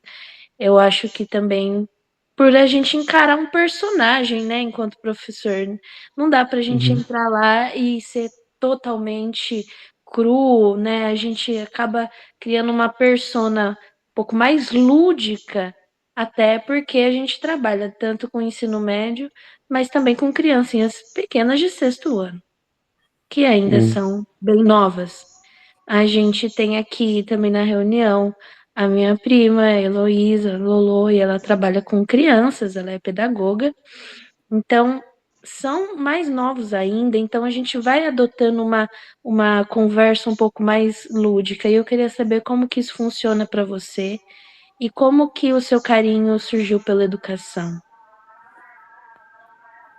Eu acho que também por a gente encarar um personagem, né, enquanto professor. Não dá pra gente Uhum. entrar lá e ser totalmente cru, né? A gente acaba criando uma persona um pouco mais lúdica, até porque a gente trabalha tanto com ensino médio, mas também com criancinhas pequenas de 6º ano, que ainda Sim. são bem novas. A gente tem aqui também na reunião a minha prima, a Heloísa, Lolo, e ela trabalha com crianças, ela é pedagoga. Então, são mais novos ainda, então a gente vai adotando uma conversa um pouco mais lúdica. E eu queria saber como que isso funciona para você e como que o seu carinho surgiu pela educação.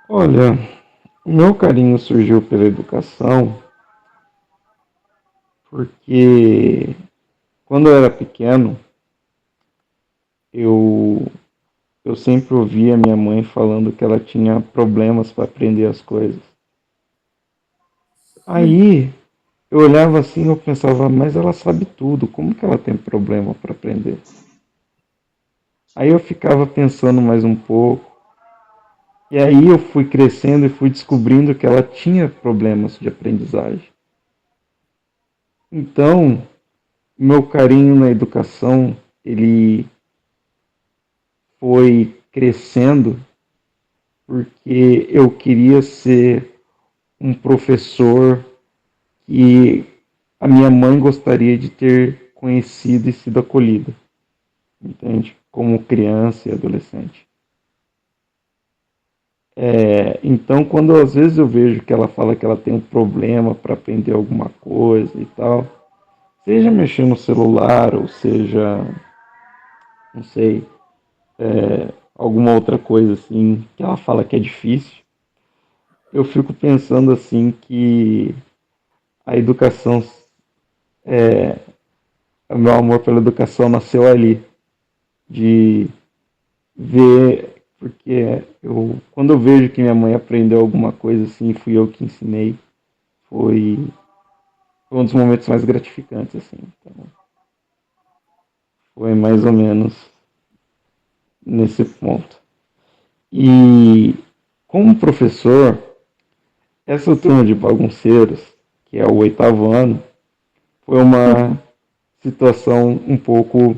Olha, o meu carinho surgiu pela educação porque quando eu era pequeno, eu, eu sempre ouvia minha mãe falando que ela tinha problemas para aprender as coisas. Aí eu olhava assim e eu pensava, mas ela sabe tudo, como que ela tem problema para aprender? Aí eu ficava pensando mais um pouco, e aí eu fui crescendo e fui descobrindo que ela tinha problemas de aprendizagem. Então, meu carinho na educação, ele foi crescendo porque eu queria ser um professor que a minha mãe gostaria de ter conhecido e sido acolhida, entende? Como criança e adolescente. Então, quando às vezes eu vejo que ela fala que ela tem um problema para aprender alguma coisa e tal, seja mexer no celular ou seja, não sei, alguma outra coisa assim, que ela fala que é difícil, eu fico pensando assim que a educação, o meu amor pela educação nasceu ali, de ver, porque quando eu vejo que minha mãe aprendeu alguma coisa assim, fui eu que ensinei, foi, foi um dos momentos mais gratificantes, assim. Então, foi mais ou menos nesse ponto. E como professor, essa turma de bagunceiros, que é o 8º ano, foi uma situação um pouco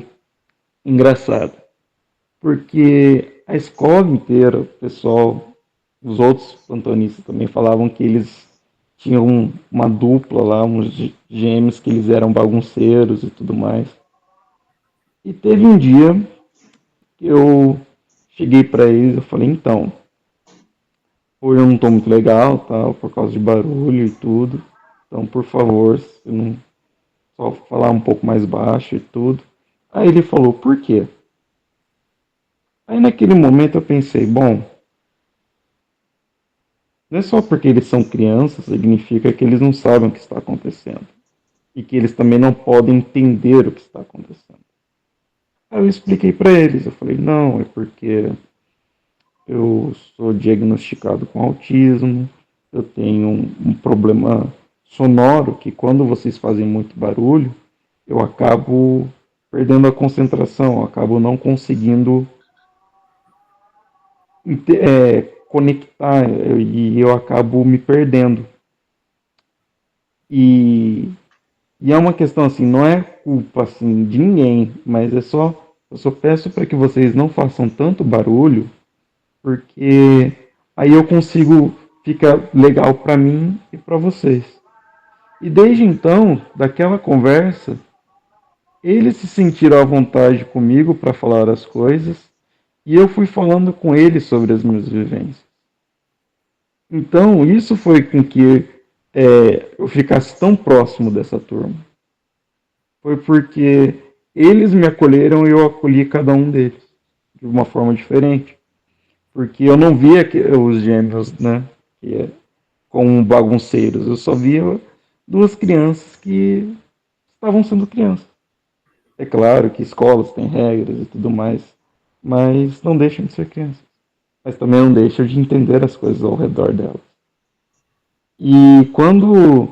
engraçada, porque a escola inteira, o pessoal, os outros plantonistas também falavam que eles tinham uma dupla lá, uns gêmeos que eles eram bagunceiros e tudo mais. E teve um dia que eu cheguei para eles, eu falei, então, hoje eu não estou muito legal, tal, por causa de barulho e tudo. Então, por favor, se não só falar um pouco mais baixo e tudo. Aí ele falou, por quê? Aí naquele momento eu pensei, bom, não é só porque eles são crianças, significa que eles não sabem o que está acontecendo. E que eles também não podem entender o que está acontecendo. Aí eu expliquei para eles, eu falei, não, é porque eu sou diagnosticado com autismo, eu tenho um problema sonoro que quando vocês fazem muito barulho, eu acabo perdendo a concentração, eu acabo não conseguindo conectar e eu acabo me perdendo. E, e é uma questão assim, não é culpa assim de ninguém, mas eu só peço para que vocês não façam tanto barulho, porque aí eu consigo fica legal para mim e para vocês. E desde então, daquela conversa, eles se sentiram à vontade comigo para falar as coisas e eu fui falando com eles sobre as minhas vivências. Então, isso foi com que eu ficasse tão próximo dessa turma. Foi porque eles me acolheram e eu acolhi cada um deles de uma forma diferente. Porque eu não via os gêmeos, né, como bagunceiros. Eu só via duas crianças que estavam sendo crianças. É claro que escolas têm regras e tudo mais, mas não deixam de ser crianças. Mas também não deixam de entender as coisas ao redor delas. E quando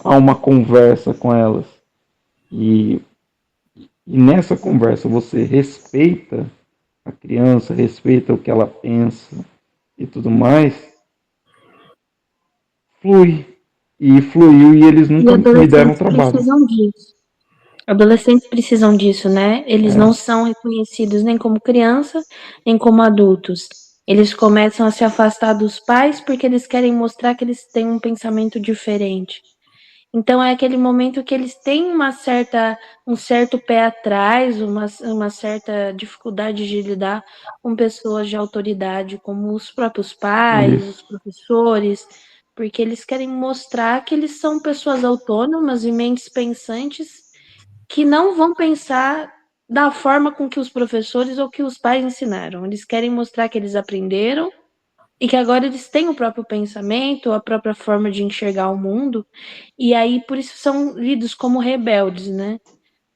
há uma conversa com elas e, e nessa conversa você respeita a criança, respeita o que ela pensa e tudo mais, flui. E fluiu e eles E nunca me deram adolescentes trabalho. precisam disso. Adolescentes precisam disso, né? Eles não são reconhecidos nem como criança, nem como adultos. Eles começam a se afastar dos pais porque eles querem mostrar que eles têm um pensamento diferente. Então é aquele momento que eles têm um certo pé atrás, uma certa dificuldade de lidar com pessoas de autoridade, como os próprios pais, os Isso. professores, porque eles querem mostrar que eles são pessoas autônomas e mentes pensantes que não vão pensar da forma com que os professores ou que os pais ensinaram. Eles querem mostrar que eles aprenderam e que agora eles têm o próprio pensamento, a própria forma de enxergar o mundo, e aí por isso são lidos como rebeldes, né?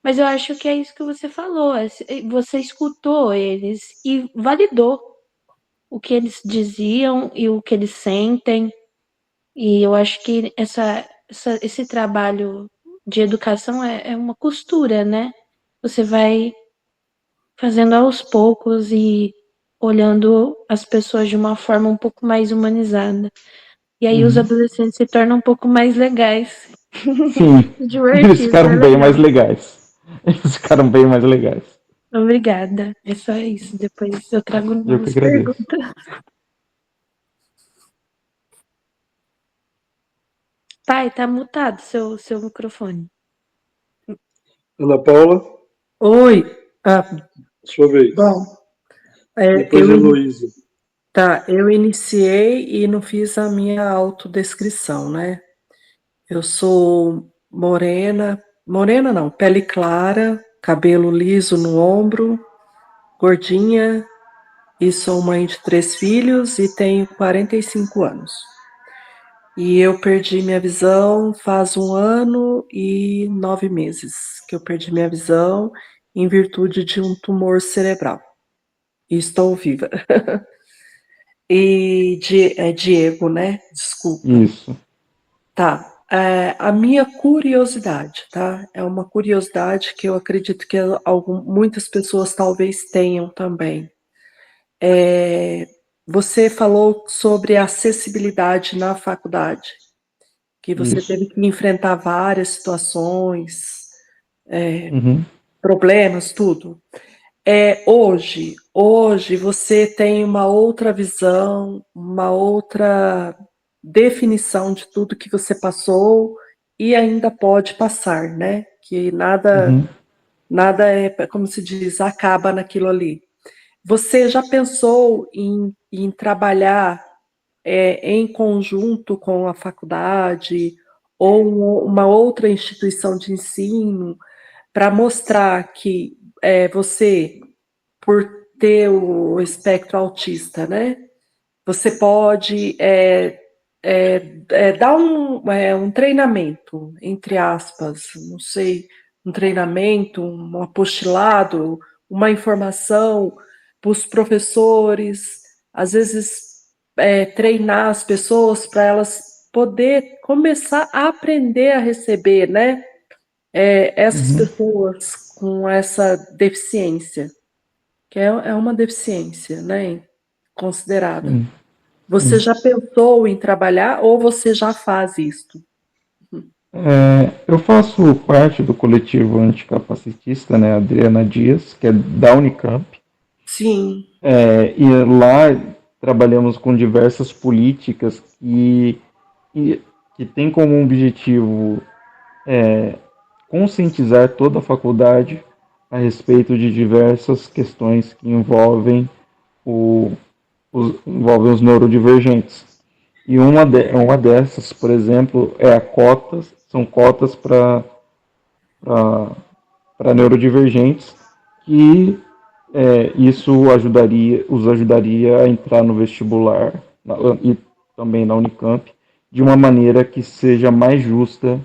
Mas eu acho que é isso que você falou, você escutou eles e validou o que eles diziam e o que eles sentem, e eu acho que esse trabalho de educação é uma costura, né? Você vai fazendo aos poucos e olhando as pessoas de uma forma um pouco mais humanizada. E aí os adolescentes se tornam um pouco mais legais. Sim, eles Divertido, é ficaram bem mais legal. legais. Eles ficaram bem mais legais. Obrigada. É só isso. Depois eu trago Eu que novas agradeço. perguntas. Pai, tá mutado seu microfone. Ana Paula, Oi. sua vez. Bom, Depois Heloísa. eu iniciei e não fiz a minha autodescrição, né? Eu sou morena não, pele clara, cabelo liso no ombro, gordinha, e sou mãe de 3 filhos e tenho 45 anos. E eu perdi minha visão faz 1 ano e 9 meses que eu perdi minha visão em virtude de um tumor cerebral. E estou viva. E Diego, né? Desculpa. Isso. Tá. A minha curiosidade, tá? É uma curiosidade que eu acredito que muitas pessoas talvez tenham também. Você falou sobre acessibilidade na faculdade, que você Isso. teve que enfrentar várias situações, Uhum. problemas, tudo. Hoje você tem uma outra visão, uma outra definição de tudo que você passou e ainda pode passar, né? Que nada é, como se diz, acaba naquilo ali. Você já pensou em trabalhar em conjunto com a faculdade ou uma outra instituição de ensino, para mostrar que você, por ter o espectro autista, né, você pode dar um treinamento, entre aspas, não sei, um treinamento, um apostilado, uma informação para os professores, às vezes treinar as pessoas para elas poder começar a aprender a receber, né? Essas pessoas com essa deficiência, que é uma deficiência, né? Considerada. Sim. Você já pensou em trabalhar ou você já faz isto? Eu faço parte do coletivo anticapacitista, né, Adriana Dias, que é da Unicamp, Sim. e lá trabalhamos com diversas políticas que têm como objetivo conscientizar toda a faculdade a respeito de diversas questões que envolvem envolvem os neurodivergentes. E uma dessas, por exemplo, são cotas para neurodivergentes, que isso os ajudaria a entrar no vestibular e também na Unicamp de uma maneira que seja mais justa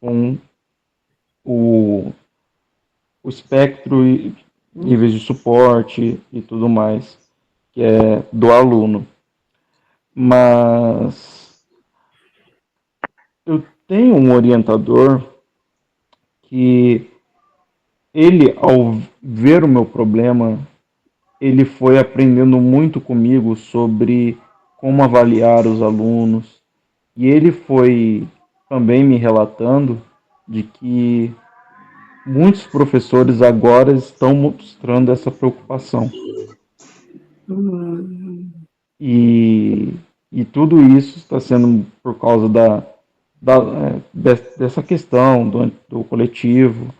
com o espectro e níveis de suporte e tudo mais que é do aluno. Mas eu tenho um orientador que ele, ao ver o meu problema, ele foi aprendendo muito comigo sobre como avaliar os alunos, e ele foi também me relatando de que muitos professores agora estão mostrando essa preocupação. E tudo isso está sendo por causa dessa questão do coletivo,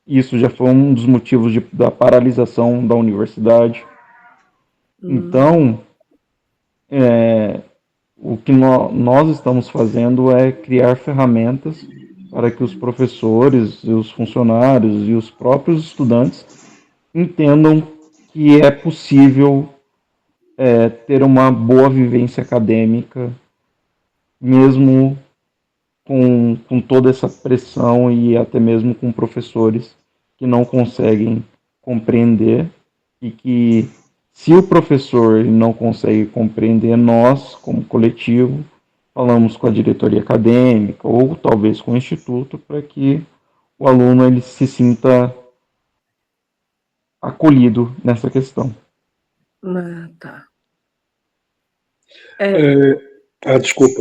isso já foi um dos motivos da paralisação da universidade. Então, o que nós estamos fazendo é criar ferramentas para que os professores, os funcionários e os próprios estudantes entendam que é possível ter uma boa vivência acadêmica, mesmo com toda essa pressão e até mesmo com professores que não conseguem compreender, e que, se o professor não consegue compreender, nós, como coletivo, falamos com a diretoria acadêmica ou talvez com o instituto para que o aluno ele se sinta acolhido nessa questão. Tá. Desculpa.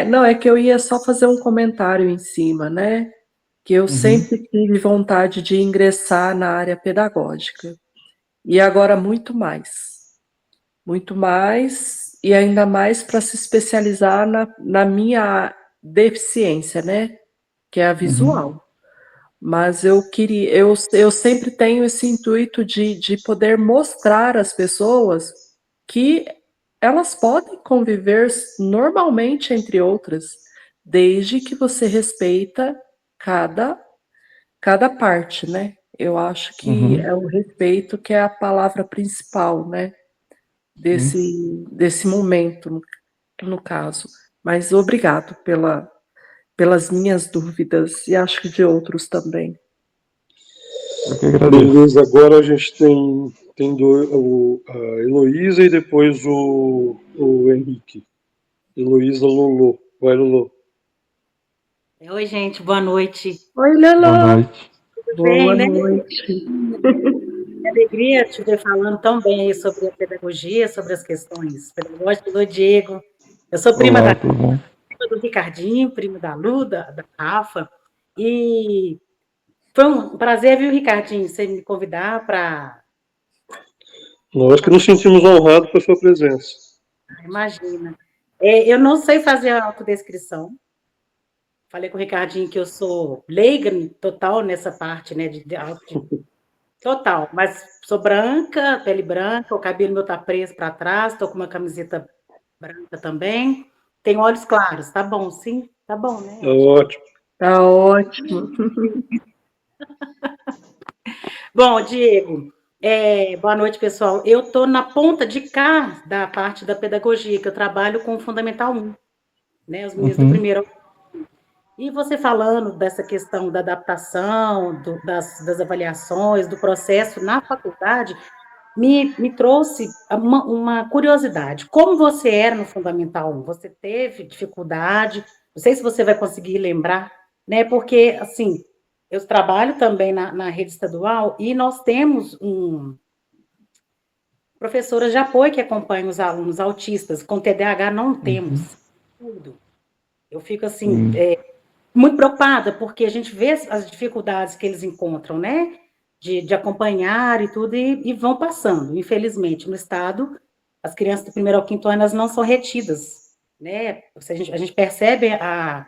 Não, é que eu ia só fazer um comentário em cima, né? Que eu sempre tive vontade de ingressar na área pedagógica. E agora muito mais, e ainda mais para se especializar na minha deficiência, né? Que é a visual. Mas eu sempre tenho esse intuito de poder mostrar às pessoas que elas podem conviver normalmente entre outras, desde que você respeita cada parte, né? Eu acho que é o respeito que é a palavra principal, né? Desse momento, no caso. Mas obrigado pelas minhas dúvidas e acho que de outros também. Eu que agradeço. Beleza, agora a gente tem a Heloísa e depois o Henrique. Heloísa, Lolo. Vai, Lolo. Oi, gente, boa noite. Oi, Lolo. Boa noite. Tudo bem, Boa né? noite. Que alegria te ver falando tão bem aí sobre a pedagogia, sobre as questões pedagógicas do Diego. Eu sou prima do Ricardinho, prima da Lu, da Rafa, e foi um prazer, viu, Ricardinho, você me convidar para... Nós que nos sentimos honrados com a sua presença. Imagina. Eu não sei fazer a autodescrição. Falei com o Ricardinho que eu sou leiga total nessa parte, né, Total, mas sou branca, pele branca, o cabelo meu tá preso para trás, tô com uma camiseta branca também. Tenho olhos claros, tá bom, sim? Tá bom, né? Tá ótimo. Tá ótimo. Bom, Diego, boa noite, pessoal. Eu estou na ponta de cá da parte da pedagogia, que eu trabalho com o Fundamental 1, né? Os meninos do Uhum. primeiro. E você falando dessa questão da adaptação, das avaliações, do processo na faculdade, me trouxe uma curiosidade. Como você era no Fundamental 1? Você teve dificuldade? Não sei se você vai conseguir lembrar, né? Porque, assim, eu trabalho também na rede estadual e nós temos professoras de apoio que acompanham os alunos autistas. Com TDAH não Uhum. temos tudo. Eu fico, assim, Sim. muito preocupada, porque a gente vê as dificuldades que eles encontram, né? De acompanhar e tudo, e vão passando. Infelizmente, no Estado, as crianças do primeiro ao quinto ano elas não são retidas, né? A gente percebe a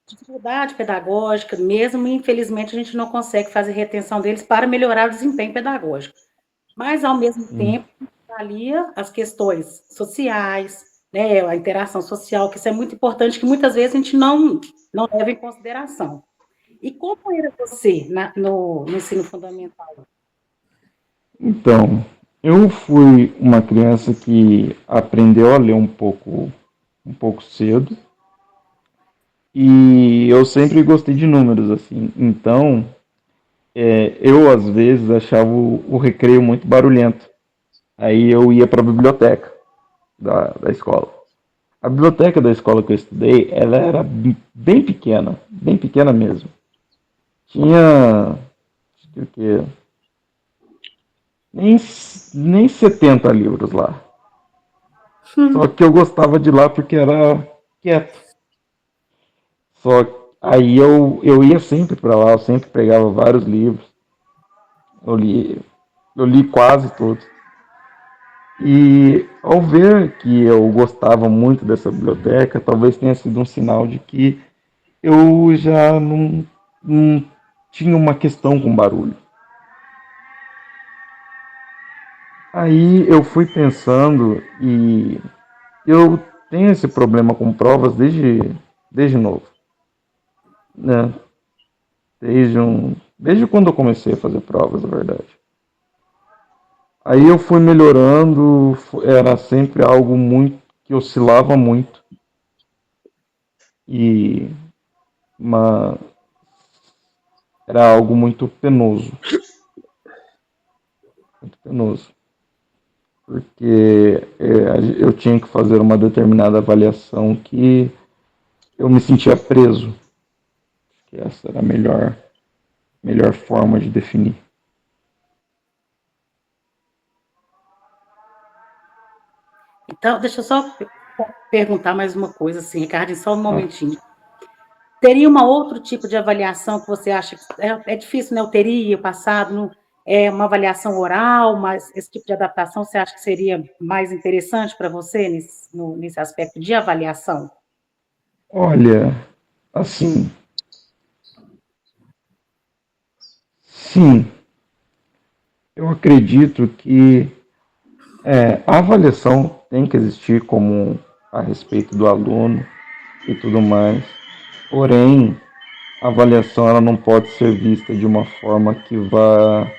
dificuldade pedagógica mesmo, e infelizmente a gente não consegue fazer retenção deles para melhorar o desempenho pedagógico. Mas, ao mesmo Sim. tempo, avalia as questões sociais, né, a interação social, que isso é muito importante, que muitas vezes a gente não leva em consideração. E como era você no ensino fundamental? Então, eu fui uma criança que aprendeu a ler um pouco cedo e eu sempre gostei de números assim. Então, eu às vezes achava o recreio muito barulhento. Aí eu ia para a biblioteca da escola. A biblioteca da escola que eu estudei, ela era bem pequena mesmo. Tinha, acho que o quê? Nem, nem 70 livros lá. Só que eu gostava de lá porque era quieto. Só que aí eu ia sempre para lá, eu sempre pegava vários livros. Eu li, eu li quase todos. E ao ver que eu gostava muito dessa biblioteca, talvez tenha sido um sinal de que eu já não tinha uma questão com barulho. Aí eu fui pensando e eu tenho esse problema com provas desde novo, né? Desde quando eu comecei a fazer provas, na verdade. Aí eu fui melhorando, era sempre algo muito que oscilava muito e uma, era algo muito penoso, porque eu tinha que fazer uma determinada avaliação que eu me sentia preso, que essa era a melhor forma de definir. Então, deixa eu só perguntar mais uma coisa, assim, Ricardo, só um momentinho. Teria um outro tipo de avaliação que você acha que é difícil, né? Eu teria passado, uma avaliação oral, mas esse tipo de adaptação você acha que seria mais interessante para você nesse aspecto de avaliação? Olha, assim, sim, eu acredito que a avaliação tem que existir como a respeito do aluno e tudo mais. Porém, a avaliação ela não pode ser vista de uma forma que vá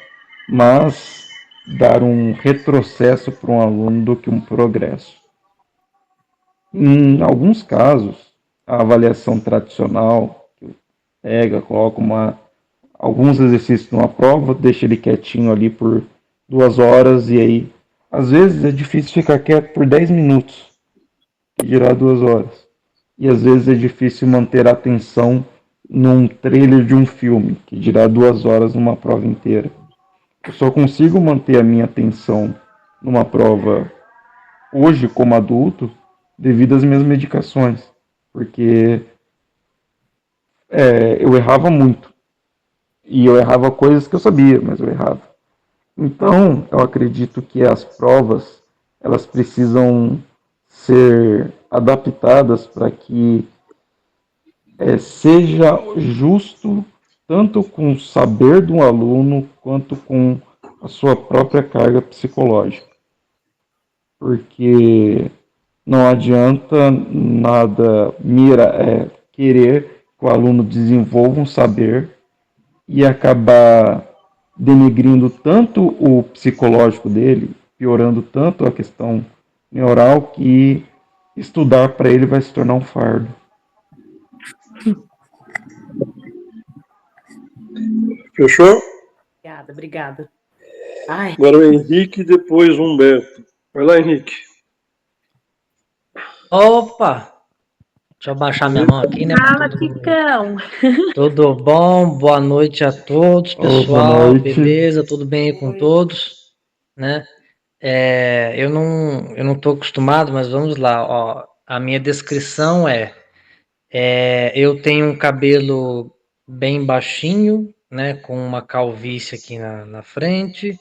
mais dar um retrocesso para um aluno do que um progresso. Em alguns casos, a avaliação tradicional, que pega, coloca alguns exercícios numa prova, deixa ele quietinho ali por 2 horas e aí, às vezes é difícil ficar quieto por 10 minutos, que dirá 2 horas. E às vezes é difícil manter a atenção num trailer de um filme, que dirá 2 horas numa prova inteira. Eu só consigo manter a minha atenção numa prova hoje como adulto devido às minhas medicações, porque eu errava muito. E eu errava coisas que eu sabia, mas eu errava. Então, eu acredito que as provas, elas precisam ser adaptadas para que seja justo tanto com o saber do aluno quanto com a sua própria carga psicológica. Porque não adianta nada querer que o aluno desenvolva um saber e acabar denegrindo tanto o psicológico dele, piorando tanto a questão neural, que estudar para ele vai se tornar um fardo. Fechou? Obrigada. Ai. Agora o Henrique e depois o Humberto. Vai lá, Henrique. Opa! Deixa eu baixar minha mão aqui, né? Fala, Ticão! Tudo bom? Boa noite a todos, pessoal. Beleza? Tudo bem aí com todos? Né? Eu não estou acostumado, mas vamos lá. Ó, a minha descrição eu tenho um cabelo bem baixinho, né? Com uma calvície aqui na frente,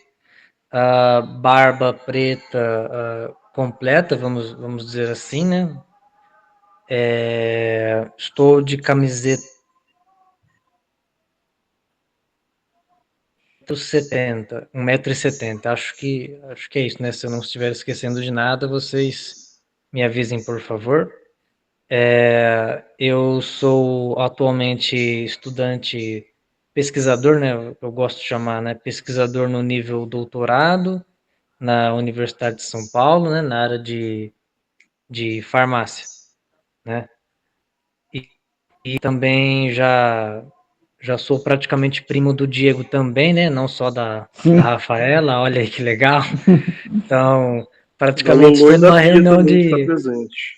barba preta completa, vamos dizer assim, né? Estou de camiseta 1,70 m. Acho que é isso, né? Se eu não estiver esquecendo de nada, vocês me avisem, por favor. Eu sou atualmente estudante pesquisador, né? Eu gosto de chamar, né? Pesquisador no nível doutorado na Universidade de São Paulo, né? Na área de farmácia, né? E também já sou praticamente primo do Diego também, né? Não só da Rafaela, olha aí que legal. Então, praticamente estou numa reunião de... presente.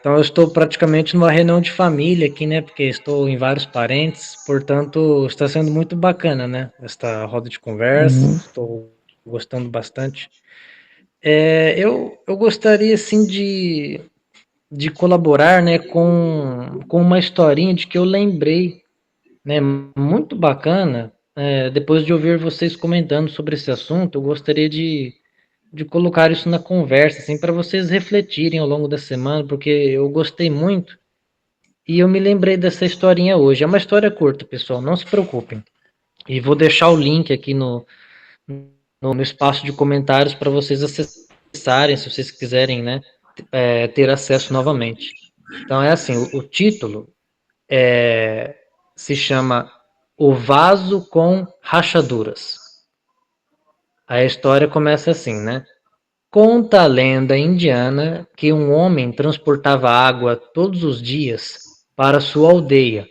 Então eu estou praticamente numa reunião de família aqui, né? Porque estou em vários parentes, portanto está sendo muito bacana, né? Esta roda de conversa, estou gostando bastante. Eu gostaria, assim, de colaborar, né, com uma historinha de que eu lembrei, né, muito bacana. Depois de ouvir vocês comentando sobre esse assunto, eu gostaria de colocar isso na conversa, assim, para vocês refletirem ao longo da semana, porque eu gostei muito e eu me lembrei dessa historinha hoje. É uma história curta, pessoal, não se preocupem. E vou deixar o link aqui no espaço de comentários para vocês acessarem, se vocês quiserem, né, ter acesso novamente. Então é assim, o título se chama O Vaso com Rachaduras. A história começa assim, né? Conta a lenda indiana que um homem transportava água todos os dias para sua aldeia,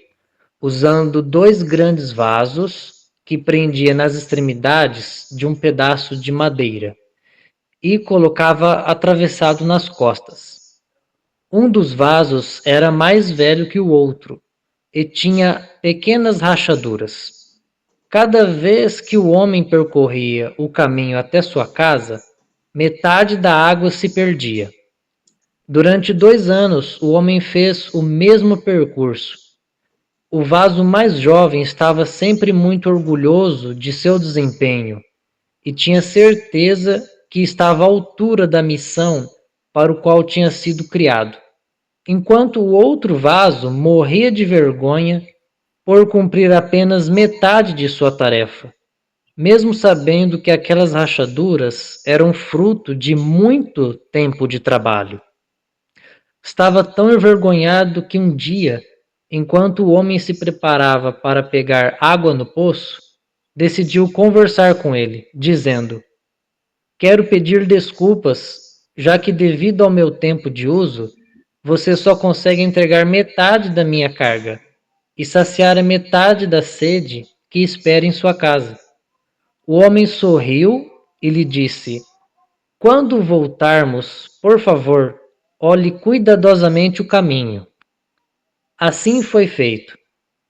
usando 2 grandes vasos que prendia nas extremidades de um pedaço de madeira e colocava atravessado nas costas. Um dos vasos era mais velho que o outro e tinha pequenas rachaduras. Cada vez que o homem percorria o caminho até sua casa, metade da água se perdia. Durante 2 anos, o homem fez o mesmo percurso. O vaso mais jovem estava sempre muito orgulhoso de seu desempenho e tinha certeza que estava à altura da missão para o qual tinha sido criado, enquanto o outro vaso morria de vergonha por cumprir apenas metade de sua tarefa, mesmo sabendo que aquelas rachaduras eram fruto de muito tempo de trabalho. Estava tão envergonhado que um dia, enquanto o homem se preparava para pegar água no poço, decidiu conversar com ele, dizendo: "Quero pedir desculpas, já que devido ao meu tempo de uso, você só consegue entregar metade da minha carga e saciar a metade da sede que espera em sua casa." O homem sorriu e lhe disse: "Quando voltarmos, por favor, olhe cuidadosamente o caminho." Assim foi feito,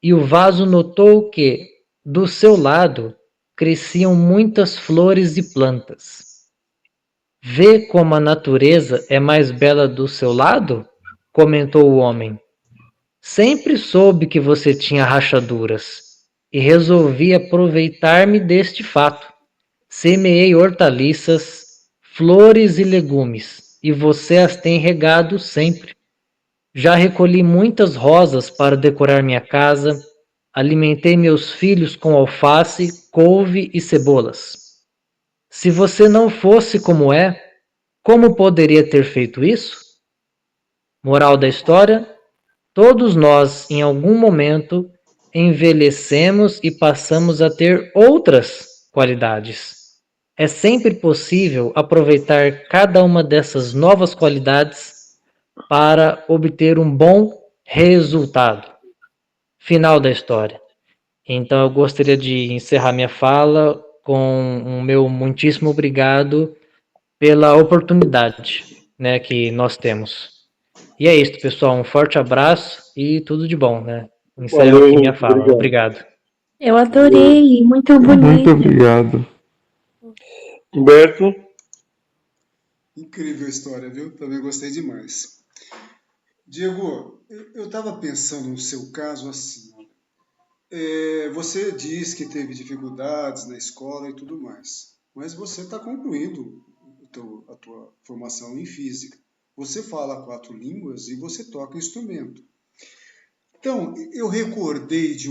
e o vaso notou que, do seu lado, cresciam muitas flores e plantas. "Vê como a natureza é mais bela do seu lado?" comentou o homem. "Sempre soube que você tinha rachaduras e resolvi aproveitar-me deste fato. Semeei hortaliças, flores e legumes, e você as tem regado sempre. Já recolhi muitas rosas para decorar minha casa, alimentei meus filhos com alface, couve e cebolas. Se você não fosse como é, como poderia ter feito isso? Moral da história: todos nós, em algum momento, envelhecemos e passamos a ter outras qualidades. É sempre possível aproveitar cada uma dessas novas qualidades para obter um bom resultado. Final da história. Então eu gostaria de encerrar minha fala com o meu muitíssimo obrigado pela oportunidade, né, que nós temos. E é isso, pessoal. Um forte abraço e tudo de bom, né? Encerro aqui minha fala. Obrigado. Eu adorei, muito Muito bonito. obrigado. Humberto? Incrível a história, viu? Também gostei demais. Diego, eu estava pensando no seu caso assim. Você diz que teve dificuldades na escola e tudo mais, mas você está concluindo a tua formação em física. Você fala 4 línguas e você toca instrumento. Então, eu recordei de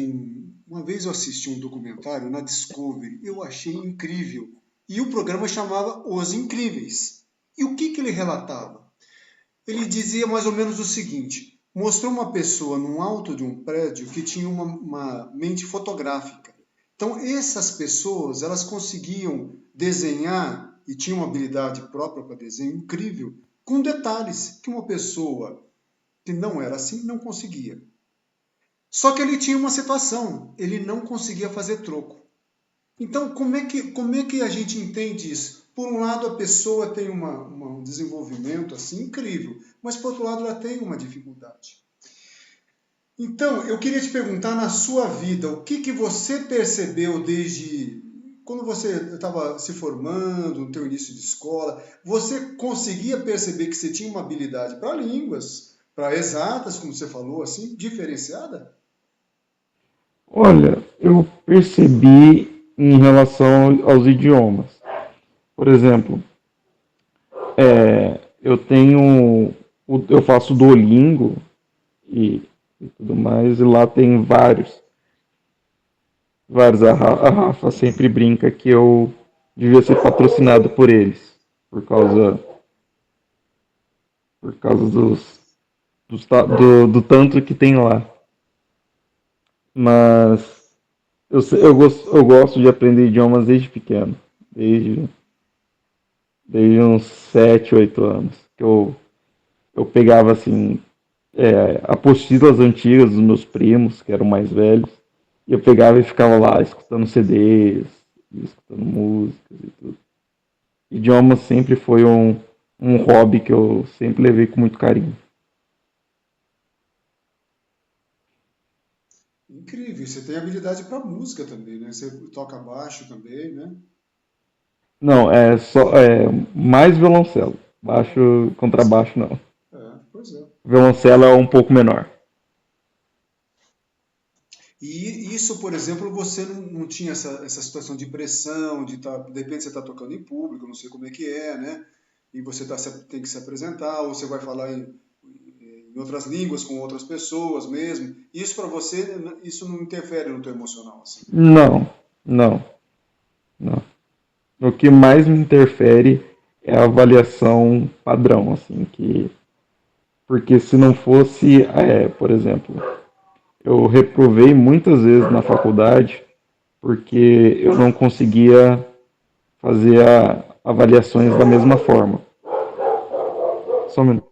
uma vez eu assisti um documentário na Discovery, eu achei incrível. E o programa chamava Os Incríveis. E o que ele relatava? Ele dizia mais ou menos o seguinte: mostrou uma pessoa no alto de um prédio que tinha uma mente fotográfica. Então, essas pessoas, elas conseguiam desenhar e tinham uma habilidade própria para desenho incrível, com detalhes que uma pessoa que não era assim não conseguia. Só que ele tinha uma situação, ele não conseguia fazer troco. Então, como é que a gente entende isso? Por um lado, a pessoa tem um desenvolvimento assim incrível, mas por outro lado, ela tem uma dificuldade. Então, eu queria te perguntar, na sua vida, o que você percebeu desde quando você estava se formando, no teu início de escola? Você conseguia perceber que você tinha uma habilidade para línguas, para exatas, como você falou, assim, diferenciada? Olha, eu percebi em relação aos idiomas. Por exemplo, eu faço Duolingo e tudo mais, e lá tem vários. A Rafa sempre brinca que eu devia ser patrocinado por eles, por causa do tanto que tem lá. Mas eu gosto de aprender idiomas desde pequeno, desde uns 7, 8 anos, que eu pegava assim, apostilas antigas dos meus primos, que eram mais velhos, e eu pegava e ficava lá escutando CDs, escutando músicas e tudo. Idioma sempre foi um hobby que eu sempre levei com muito carinho. Incrível, você tem habilidade para música também, né? Você toca baixo também, né? Não, mais violoncelo. Baixo, contrabaixo não. Pois é. Violoncelo é um pouco menor. E isso, por exemplo, você não tinha essa situação de pressão, de repente você está tocando em público, não sei como é que é, né? E você tem que se apresentar, ou você vai falar em outras línguas com outras pessoas mesmo. Isso para você, isso não interfere no teu emocional, assim? Não. O que mais me interfere é a avaliação padrão, assim, porque se não fosse, por exemplo, eu reprovei muitas vezes na faculdade porque eu não conseguia fazer avaliações da mesma forma. Só um minuto.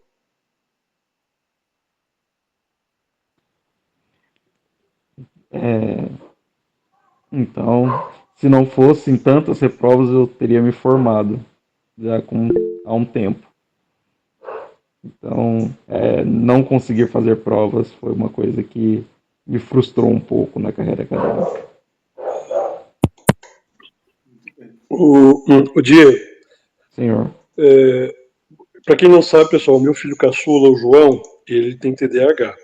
Então, se não fossem tantas reprovas, eu teria me formado já há um tempo. Então, não conseguir fazer provas foi uma coisa que me frustrou um pouco na carreira acadêmica. O Diego. Senhor. Para quem não sabe, pessoal, meu filho caçula, o João, ele tem TDAH.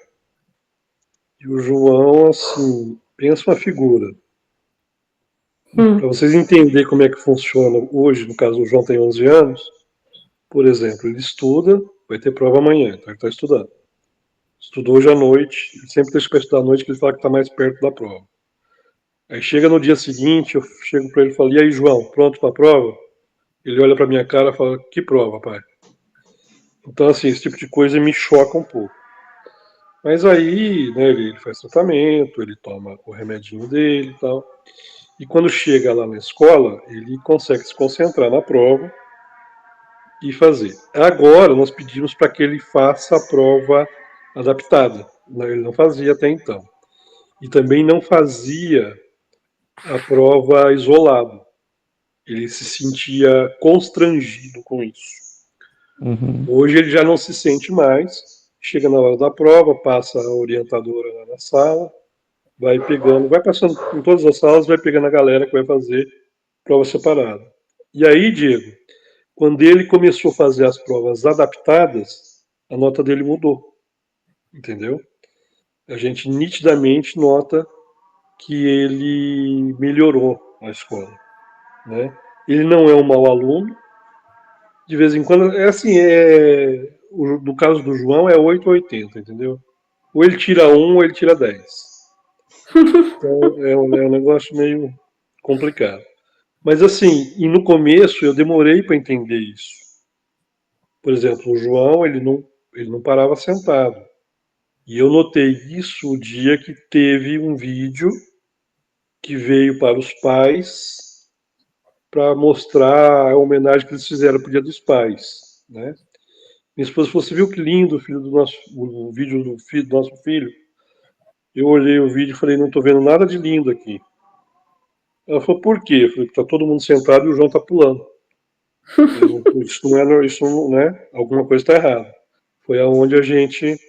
E o João, assim, pensa uma figura. Para vocês entenderem como é que funciona hoje, no caso o João tem 11 anos, por exemplo, ele estuda, vai ter prova amanhã, então ele está estudando. Estudou hoje à noite, sempre deixa para estudar à noite, que ele fala que está mais perto da prova. Aí chega no dia seguinte, eu chego para ele e falo, e aí, João, pronto para a prova? Ele olha para minha cara e fala, que prova, pai? Então, assim, esse tipo de coisa me choca um pouco. Mas aí, né, ele faz tratamento, ele toma o remedinho dele e tal. E quando chega lá na escola, ele consegue se concentrar na prova e fazer. Agora, nós pedimos para que ele faça a prova adaptada. Ele não fazia até então. E também não fazia a prova isolado. Ele se sentia constrangido com isso. Hoje ele já não se sente mais. Chega na hora da prova, passa a orientadora lá na sala, vai pegando, vai passando em todas as salas, vai pegando a galera que vai fazer prova separada. E aí, Diego, quando ele começou a fazer as provas adaptadas, a nota dele mudou. Entendeu? A gente nitidamente nota que ele melhorou na escola, né? Ele não é um mau aluno. De vez em quando, é assim, no caso do João é 8 ou 80, entendeu? Ou ele tira 1 ou ele tira 10. Então é um negócio meio complicado. Mas assim, e no começo eu demorei para entender isso. Por exemplo, o João, ele não parava sentado. E eu notei isso o dia que teve um vídeo que veio para os pais para mostrar a homenagem que eles fizeram para o Dia dos Pais, né? Minha esposa falou, você viu que lindo o vídeo do nosso filho? Eu olhei o vídeo e falei, não estou vendo nada de lindo aqui. Ela falou, por quê? Eu falei, está todo mundo sentado e o João está pulando. Isso não, né? Alguma coisa está errada. Foi aonde a gente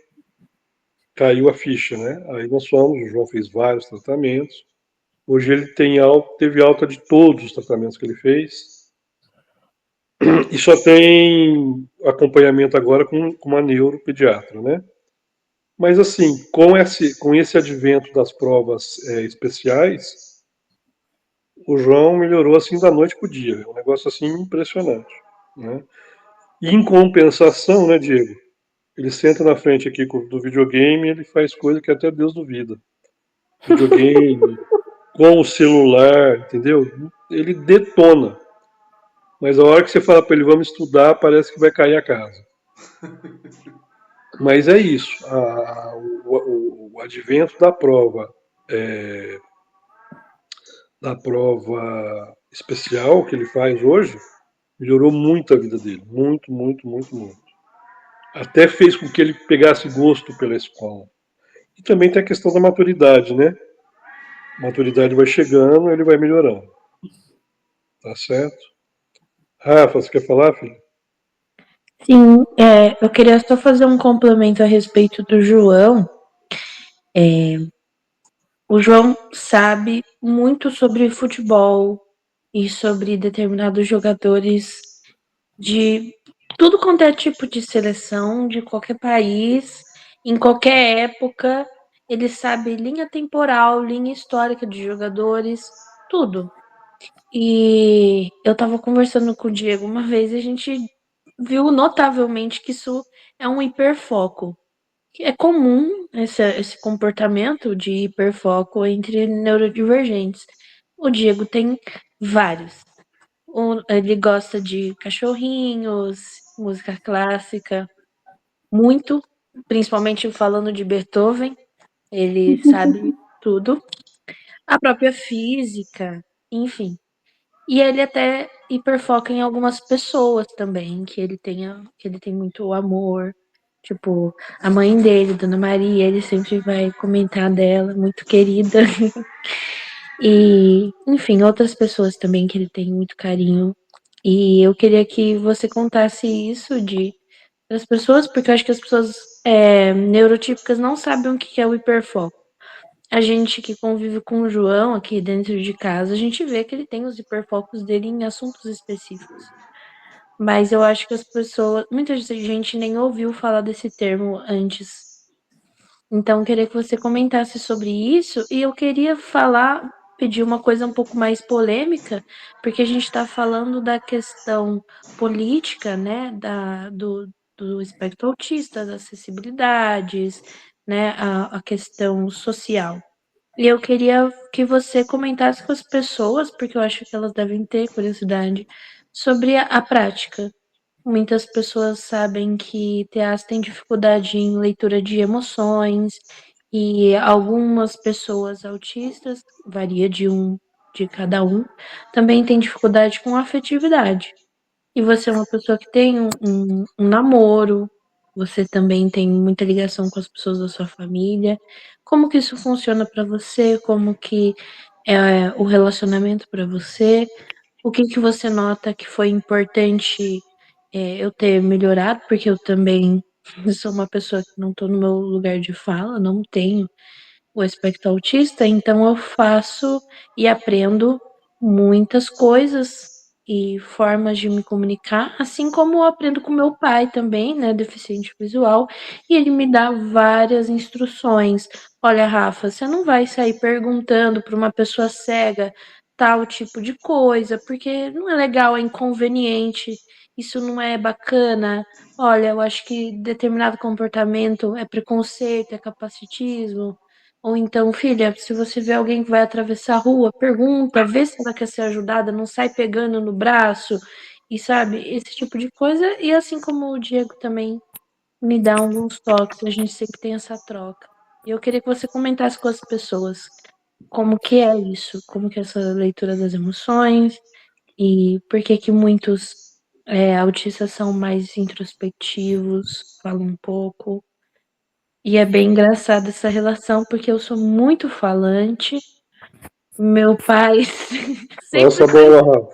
caiu a ficha, né? Aí nós fomos, o João fez vários tratamentos. Hoje ele teve alta de todos os tratamentos que ele fez. E só tem acompanhamento agora com uma neuropediatra, né? Mas assim, com esse advento das provas especiais, o João melhorou assim da noite pro dia. É um negócio assim impressionante, né? E em compensação, né, Diego? Ele senta na frente aqui do videogame e ele faz coisa que até Deus duvida. Videogame, com o celular, entendeu? Ele detona. Mas a hora que você fala para ele, vamos estudar, parece que vai cair a casa. Mas é isso. O advento da prova especial que ele faz hoje, melhorou muito a vida dele. Muito, muito, muito, muito. Até fez com que ele pegasse gosto pela escola. E também tem a questão da maturidade, né? A maturidade vai chegando, ele vai melhorando. Tá certo? Rafa, você quer falar, filho? Sim, eu queria só fazer um complemento a respeito do João. O João sabe muito sobre futebol e sobre determinados jogadores de tudo quanto é tipo de seleção, de qualquer país, em qualquer época. Ele sabe linha temporal, linha histórica de jogadores, tudo. E eu tava conversando com o Diego uma vez e a gente viu notavelmente que isso é um hiperfoco. É comum esse comportamento de hiperfoco entre neurodivergentes. O Diego tem vários. Ele gosta de cachorrinhos, música clássica, muito, principalmente falando de Beethoven, ele sabe tudo. A própria física, enfim. E ele até hiperfoca em algumas pessoas também, que ele tem muito amor. Tipo, a mãe dele, Dona Maria, ele sempre vai comentar dela, muito querida. E, enfim, outras pessoas também que ele tem muito carinho. E eu queria que você contasse isso das pessoas, porque eu acho que as pessoas neurotípicas não sabem o que é o hiperfoco. A gente que convive com o João aqui dentro de casa, a gente vê que ele tem os hiperfocos dele em assuntos específicos. Mas eu acho que as pessoas, muita gente nem ouviu falar desse termo antes. Então, eu queria que você comentasse sobre isso. E eu queria pedir uma coisa um pouco mais polêmica, porque a gente está falando da questão política, né, do espectro autista, das acessibilidades, né, a questão social. E eu queria que você comentasse com as pessoas, porque eu acho que elas devem ter curiosidade, sobre a prática. Muitas pessoas sabem que TEAs tem dificuldade em leitura de emoções, e algumas pessoas autistas, varia de cada um, também tem dificuldade com afetividade. E você é uma pessoa que tem um namoro, você também tem muita ligação com as pessoas da sua família. Como que isso funciona para você? Como que é o relacionamento para você? O que que você nota que foi importante eu ter melhorado? Porque eu também sou uma pessoa que não estou no meu lugar de fala, não tenho o espectro autista, então eu faço e aprendo muitas coisas e formas de me comunicar, assim como eu aprendo com meu pai também, né, deficiente visual, e ele me dá várias instruções. Olha, Rafa, você não vai sair perguntando para uma pessoa cega tal tipo de coisa, porque não é legal, é inconveniente, isso não é bacana. Olha, eu acho que determinado comportamento é preconceito, é capacitismo. Ou então, filha, se você vê alguém que vai atravessar a rua, pergunta, vê se ela quer ser ajudada, não sai pegando no braço, e sabe, esse tipo de coisa. E assim como o Diego também me dá alguns toques, a gente sempre tem essa troca. E eu queria que você comentasse com as pessoas como que é isso, como que é essa leitura das emoções, e por que que muitos autistas são mais introspectivos, falam um pouco. E é bem engraçada essa relação, porque eu sou muito falante. Meu pai sempre Passa a bola, Rafa.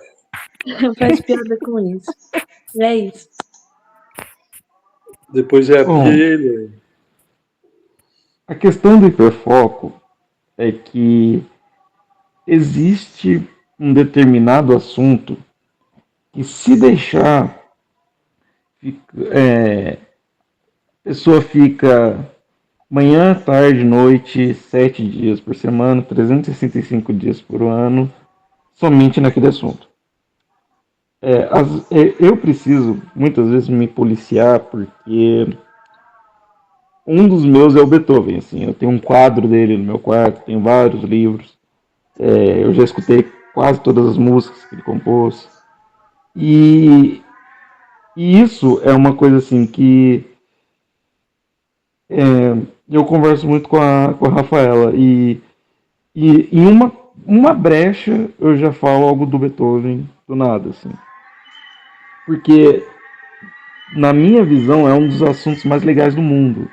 faz piada com isso. E é isso. Depois é a Bom, Pielha. a questão do hiperfoco é que existe um determinado assunto que, se deixar, a pessoa fica manhã, tarde, noite, 7 dias por semana, 365 dias por ano, somente naquele assunto. Eu preciso muitas vezes me policiar, porque um dos meus é o Beethoven. Assim, eu tenho um quadro dele no meu quarto, tenho vários livros. Eu já escutei quase todas as músicas que ele compôs. E, e isso é uma coisa assim que eu converso muito com a Rafaela. E em uma brecha eu já falo algo do Beethoven do nada. Assim. Porque, na minha visão, é um dos assuntos mais legais do mundo.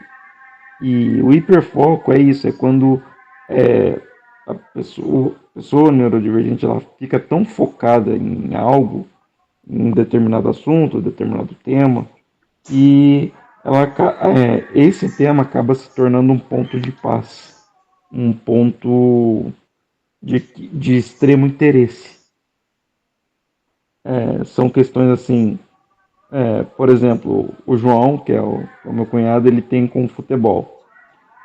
E o hiperfoco é isso, é quando a pessoa neurodivergente ela fica tão focada em algo, em um determinado assunto, determinado tema, que esse tema acaba se tornando um ponto de paz, um ponto de extremo interesse. São questões assim, por exemplo, o João, que é o meu cunhado, ele tem com o futebol.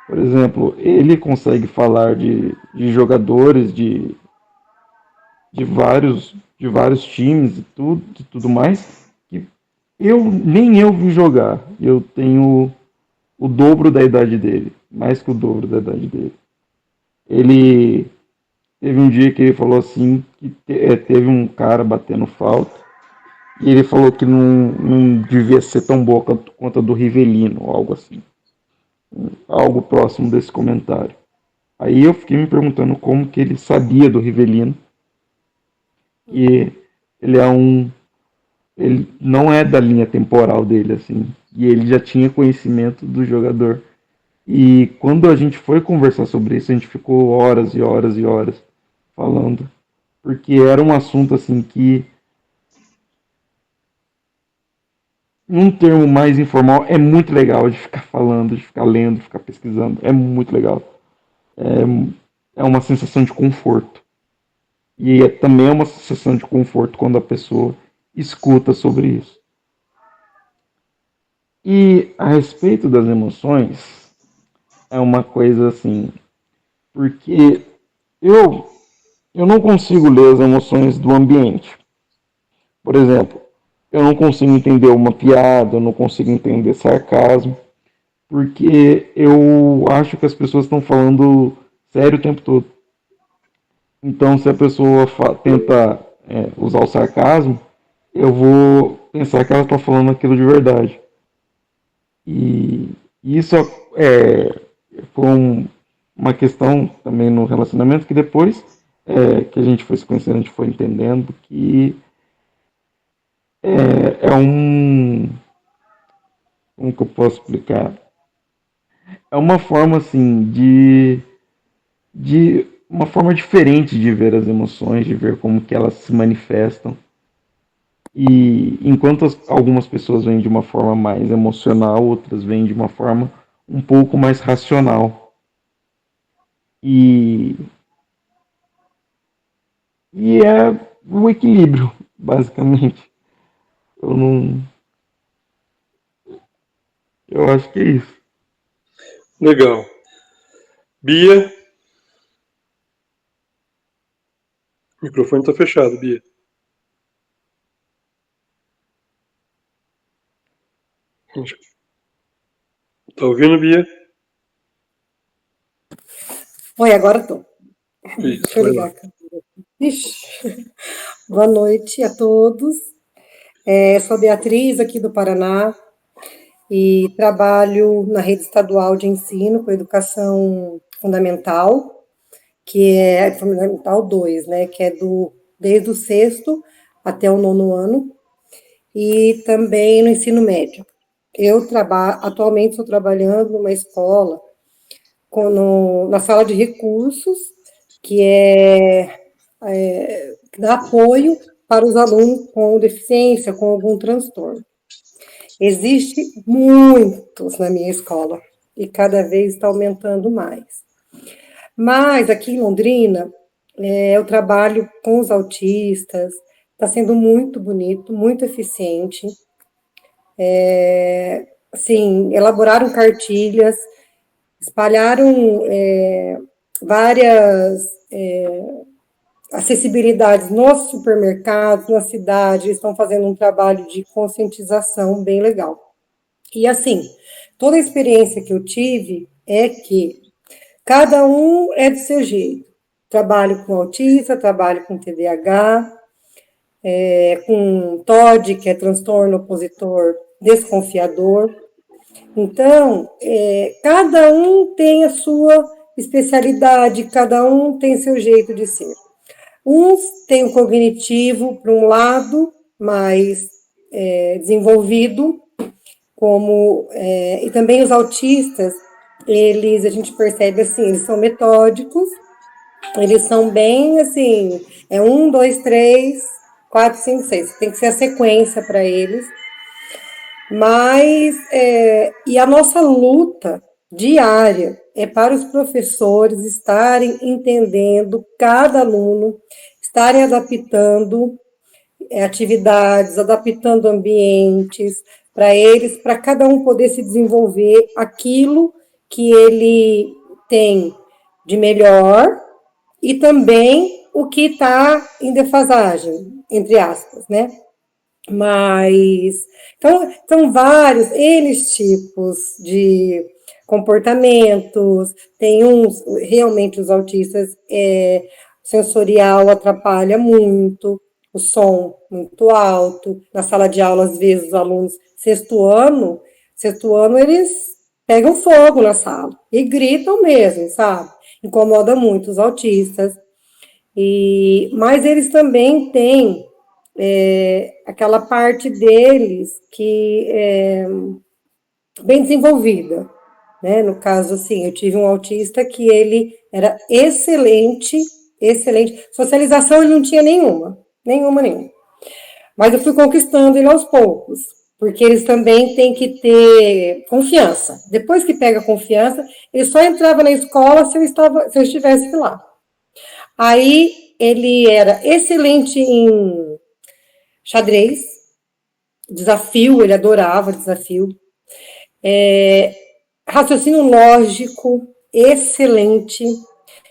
Por exemplo, ele consegue falar de jogadores de vários times e tudo mais, que nem eu vi jogar. Eu tenho o dobro da idade dele, mais que o dobro da idade dele. Ele teve um dia que ele falou assim que teve um cara batendo falta e ele falou que não devia ser tão boa quanto a do Rivelino, ou algo assim. Algo próximo desse comentário. Aí eu fiquei me perguntando como que ele sabia do Rivelino. E ele não é da linha temporal dele, assim. E ele já tinha conhecimento do jogador. E quando a gente foi conversar sobre isso, a gente ficou horas e horas e horas falando. Porque era um assunto, assim, que, num termo mais informal, é muito legal de ficar falando, de ficar lendo, de ficar pesquisando. É muito legal. É uma sensação de conforto. E também é uma sensação de conforto quando a pessoa escuta sobre isso. E a respeito das emoções, é uma coisa assim, porque eu não consigo ler as emoções do ambiente. Por exemplo, eu não consigo entender uma piada, eu não consigo entender sarcasmo, porque eu acho que as pessoas estão falando sério o tempo todo. Então, se a pessoa tenta usar o sarcasmo, eu vou pensar que ela está falando aquilo de verdade. E isso foi uma questão também no relacionamento que depois que a gente foi se conhecendo, a gente foi entendendo que é um. Como que eu posso explicar? É uma forma assim de uma forma diferente de ver as emoções, de ver como que elas se manifestam. E enquanto algumas pessoas vêm de uma forma mais emocional, outras vêm de uma forma um pouco mais racional. E é o equilíbrio, basicamente. Eu acho que é isso. Legal. Bia? O microfone está fechado, Bia. Tá ouvindo, Bia? Oi, agora estou. Isso, Deixa eu ligar a câmera. Ixi. Boa noite a todos. Sou Beatriz, aqui do Paraná, e trabalho na rede estadual de ensino com educação fundamental, que é Fundamental 2, né, que é desde o 6º até o 9º ano, e também no ensino médio. Atualmente estou trabalhando numa escola na sala de recursos, que dá apoio para os alunos com deficiência, com algum transtorno. Existem muitos na minha escola, e cada vez está aumentando mais. Mas aqui em Londrina, eu trabalho com os autistas, está sendo muito bonito, muito eficiente. Assim, elaboraram cartilhas, espalharam várias acessibilidades nos supermercados, na cidade, estão fazendo um trabalho de conscientização bem legal. E assim, toda a experiência que eu tive é que cada um é do seu jeito. Trabalho com autista, trabalho com TDAH, com TOD, que é transtorno opositor desconfiador. Então, cada um tem a sua especialidade, cada um tem seu jeito de ser. Uns têm o cognitivo, para um lado, mais desenvolvido, e também os autistas, a gente percebe assim, eles são metódicos, eles são bem assim, 1, 2, 3, 4, 5, 6, tem que ser a sequência para eles. Mas, e a nossa luta diária é para os professores estarem entendendo cada aluno, estarem adaptando atividades, adaptando ambientes para eles, para cada um poder se desenvolver aquilo que ele tem de melhor e também o que está em defasagem, entre aspas, né? Mas, então, são vários, N tipos de comportamentos, tem uns, realmente os autistas, sensorial atrapalha muito, o som muito alto, na sala de aula, às vezes, os alunos, sexto ano, eles pegam fogo na sala, e gritam mesmo, sabe? Incomoda muito os autistas, mas eles também têm aquela parte deles que é bem desenvolvida, né? No caso, assim, eu tive um autista que ele era excelente, socialização ele não tinha nenhuma. Mas eu fui conquistando ele aos poucos, porque eles também têm que ter confiança. Depois que pega confiança, ele só entrava na escola se eu estivesse lá. Aí ele era excelente em xadrez, desafio, ele adorava desafio. Raciocínio lógico, excelente.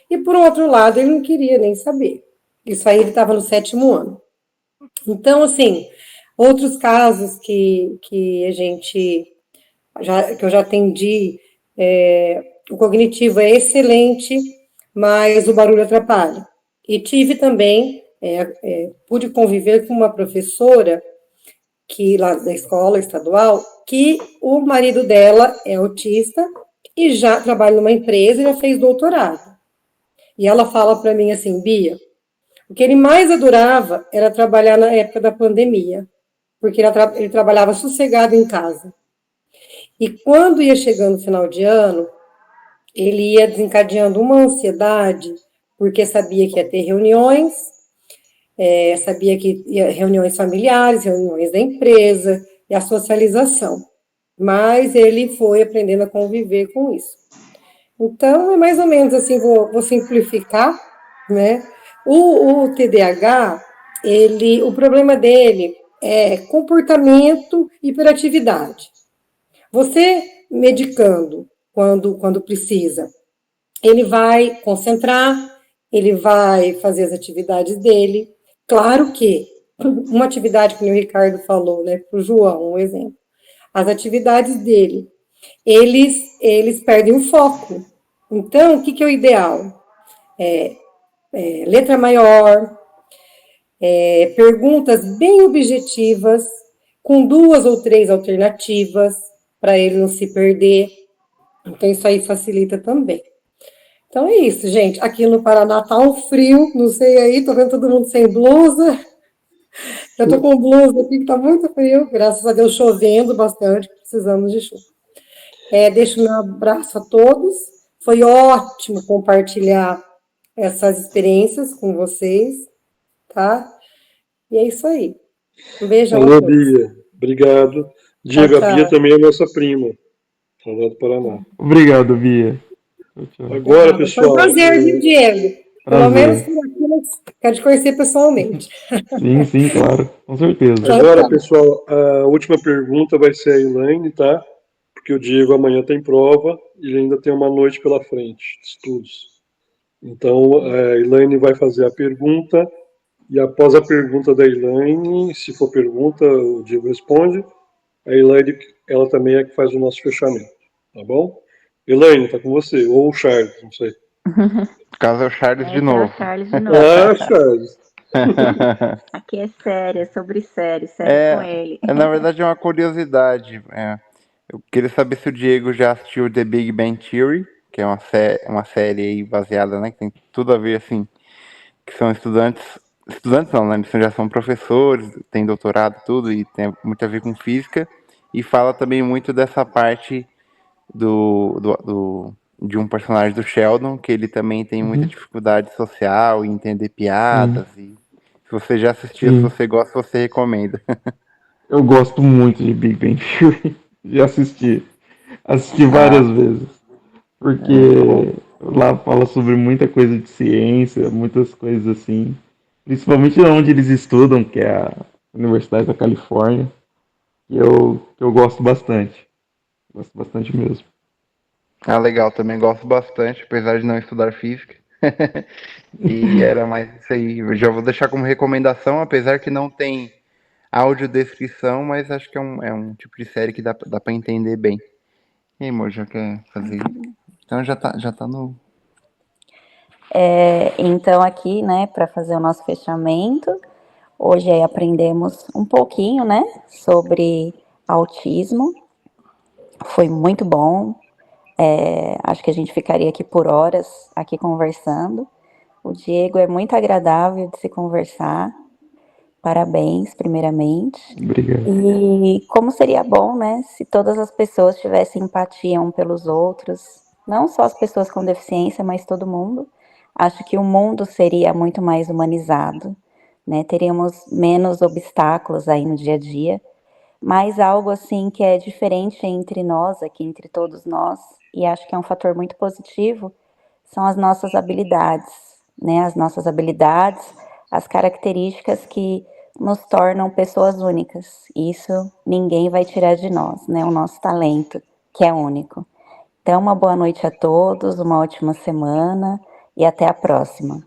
E, por outro lado, ele não queria nem saber. Isso aí ele estava no 7º ano. Então, assim, Outros casos que eu já atendi, o cognitivo é excelente, mas o barulho atrapalha. E tive também, pude conviver com uma professora que lá da escola estadual, que o marido dela é autista e já trabalha numa empresa e já fez doutorado. E ela fala para mim assim, Bia, o que ele mais adorava era trabalhar na época da pandemia, porque ele trabalhava sossegado em casa. E quando ia chegando o final de ano, ele ia desencadeando uma ansiedade, porque sabia que ia ter reuniões, sabia que ia reuniões familiares, reuniões da empresa, e a socialização. Mas ele foi aprendendo a conviver com isso. Então, é mais ou menos assim, vou simplificar, né? O TDAH, o problema dele é comportamento e hiperatividade. Você medicando quando precisa, ele vai concentrar, ele vai fazer as atividades dele. Claro que uma atividade que o Ricardo falou, né, para o João, um exemplo. As atividades dele, eles perdem o foco. Então, o que é o ideal? Letra maior, perguntas bem objetivas, com 2 ou 3 alternativas, para ele não se perder. Então, isso aí facilita também. Então, é isso, gente. Aqui no Paraná tá um frio, não sei aí, tô vendo todo mundo sem blusa. Eu tô com blusa aqui, que tá muito frio, graças a Deus chovendo bastante, precisamos de chuva. Deixo meu abraço a todos. Foi ótimo compartilhar essas experiências com vocês, tá? E é isso aí. Um beijão. Alô, Bia. Obrigado. Diego, Tchau, a Bia tchau. também é nossa prima, lá do Paraná. Obrigado, Bia. Tchau. Agora, pessoal. Foi um prazer, viu, Diego? Pelo menos Prazer. por aqui, mas quero te conhecer pessoalmente. Sim, claro, com certeza. Agora, pessoal, a última pergunta vai ser a Elaine, tá? Porque o Diego amanhã tem prova e ele ainda tem uma noite pela frente de estudos. Então, a Elaine vai fazer a pergunta e após a pergunta da Elaine, se for pergunta, o Diego responde. A Elaine, ela também é que faz o nosso fechamento, tá bom? Elaine, tá com você, ou o Charles, não sei. No caso é o Charles de novo. Charles de novo. Ah, Charles. Aqui é série, é sobre série com ele. Na verdade é uma curiosidade. Eu queria saber se o Diego já assistiu The Big Bang Theory, que é uma série aí baseada, né, que tem tudo a ver, assim, que são estudantes não, né, eles já são professores, têm doutorado, tudo, e tem muito a ver com física, e fala também muito dessa parte de um personagem do Sheldon, que ele também tem muita dificuldade social em entender piadas, e se você já assistiu, se você gosta, você recomenda. Eu gosto muito de Big Bang Theory. Já assisti várias vezes. Porque lá fala sobre muita coisa de ciência, muitas coisas assim. Principalmente onde eles estudam, que é a Universidade da Califórnia. E eu gosto bastante. Gosto bastante mesmo. Ah, legal, também gosto bastante, apesar de não estudar física. E era mais isso aí. Eu já vou deixar como recomendação, apesar que não tem audiodescrição, mas acho que é um tipo de série que dá pra entender bem. E aí, amor, já quer fazer? Então já tá no... Então aqui, né, para fazer o nosso fechamento, hoje aí aprendemos um pouquinho, né, sobre autismo. Foi muito bom. Acho que a gente ficaria aqui por horas aqui conversando. O Diego é muito agradável de se conversar. Parabéns, primeiramente. Obrigado. E como seria bom, né, se todas as pessoas tivessem empatia um pelos outros, não só as pessoas com deficiência, mas todo mundo. Acho que o mundo seria muito mais humanizado, né, teríamos menos obstáculos aí no dia a dia, mas algo assim que é diferente entre nós, aqui entre todos nós, e acho que é um fator muito positivo, são as nossas habilidades, né, as características que nos tornam pessoas únicas. Isso ninguém vai tirar de nós, né? O nosso talento, que é único. Então, uma boa noite a todos, uma ótima semana e até a próxima.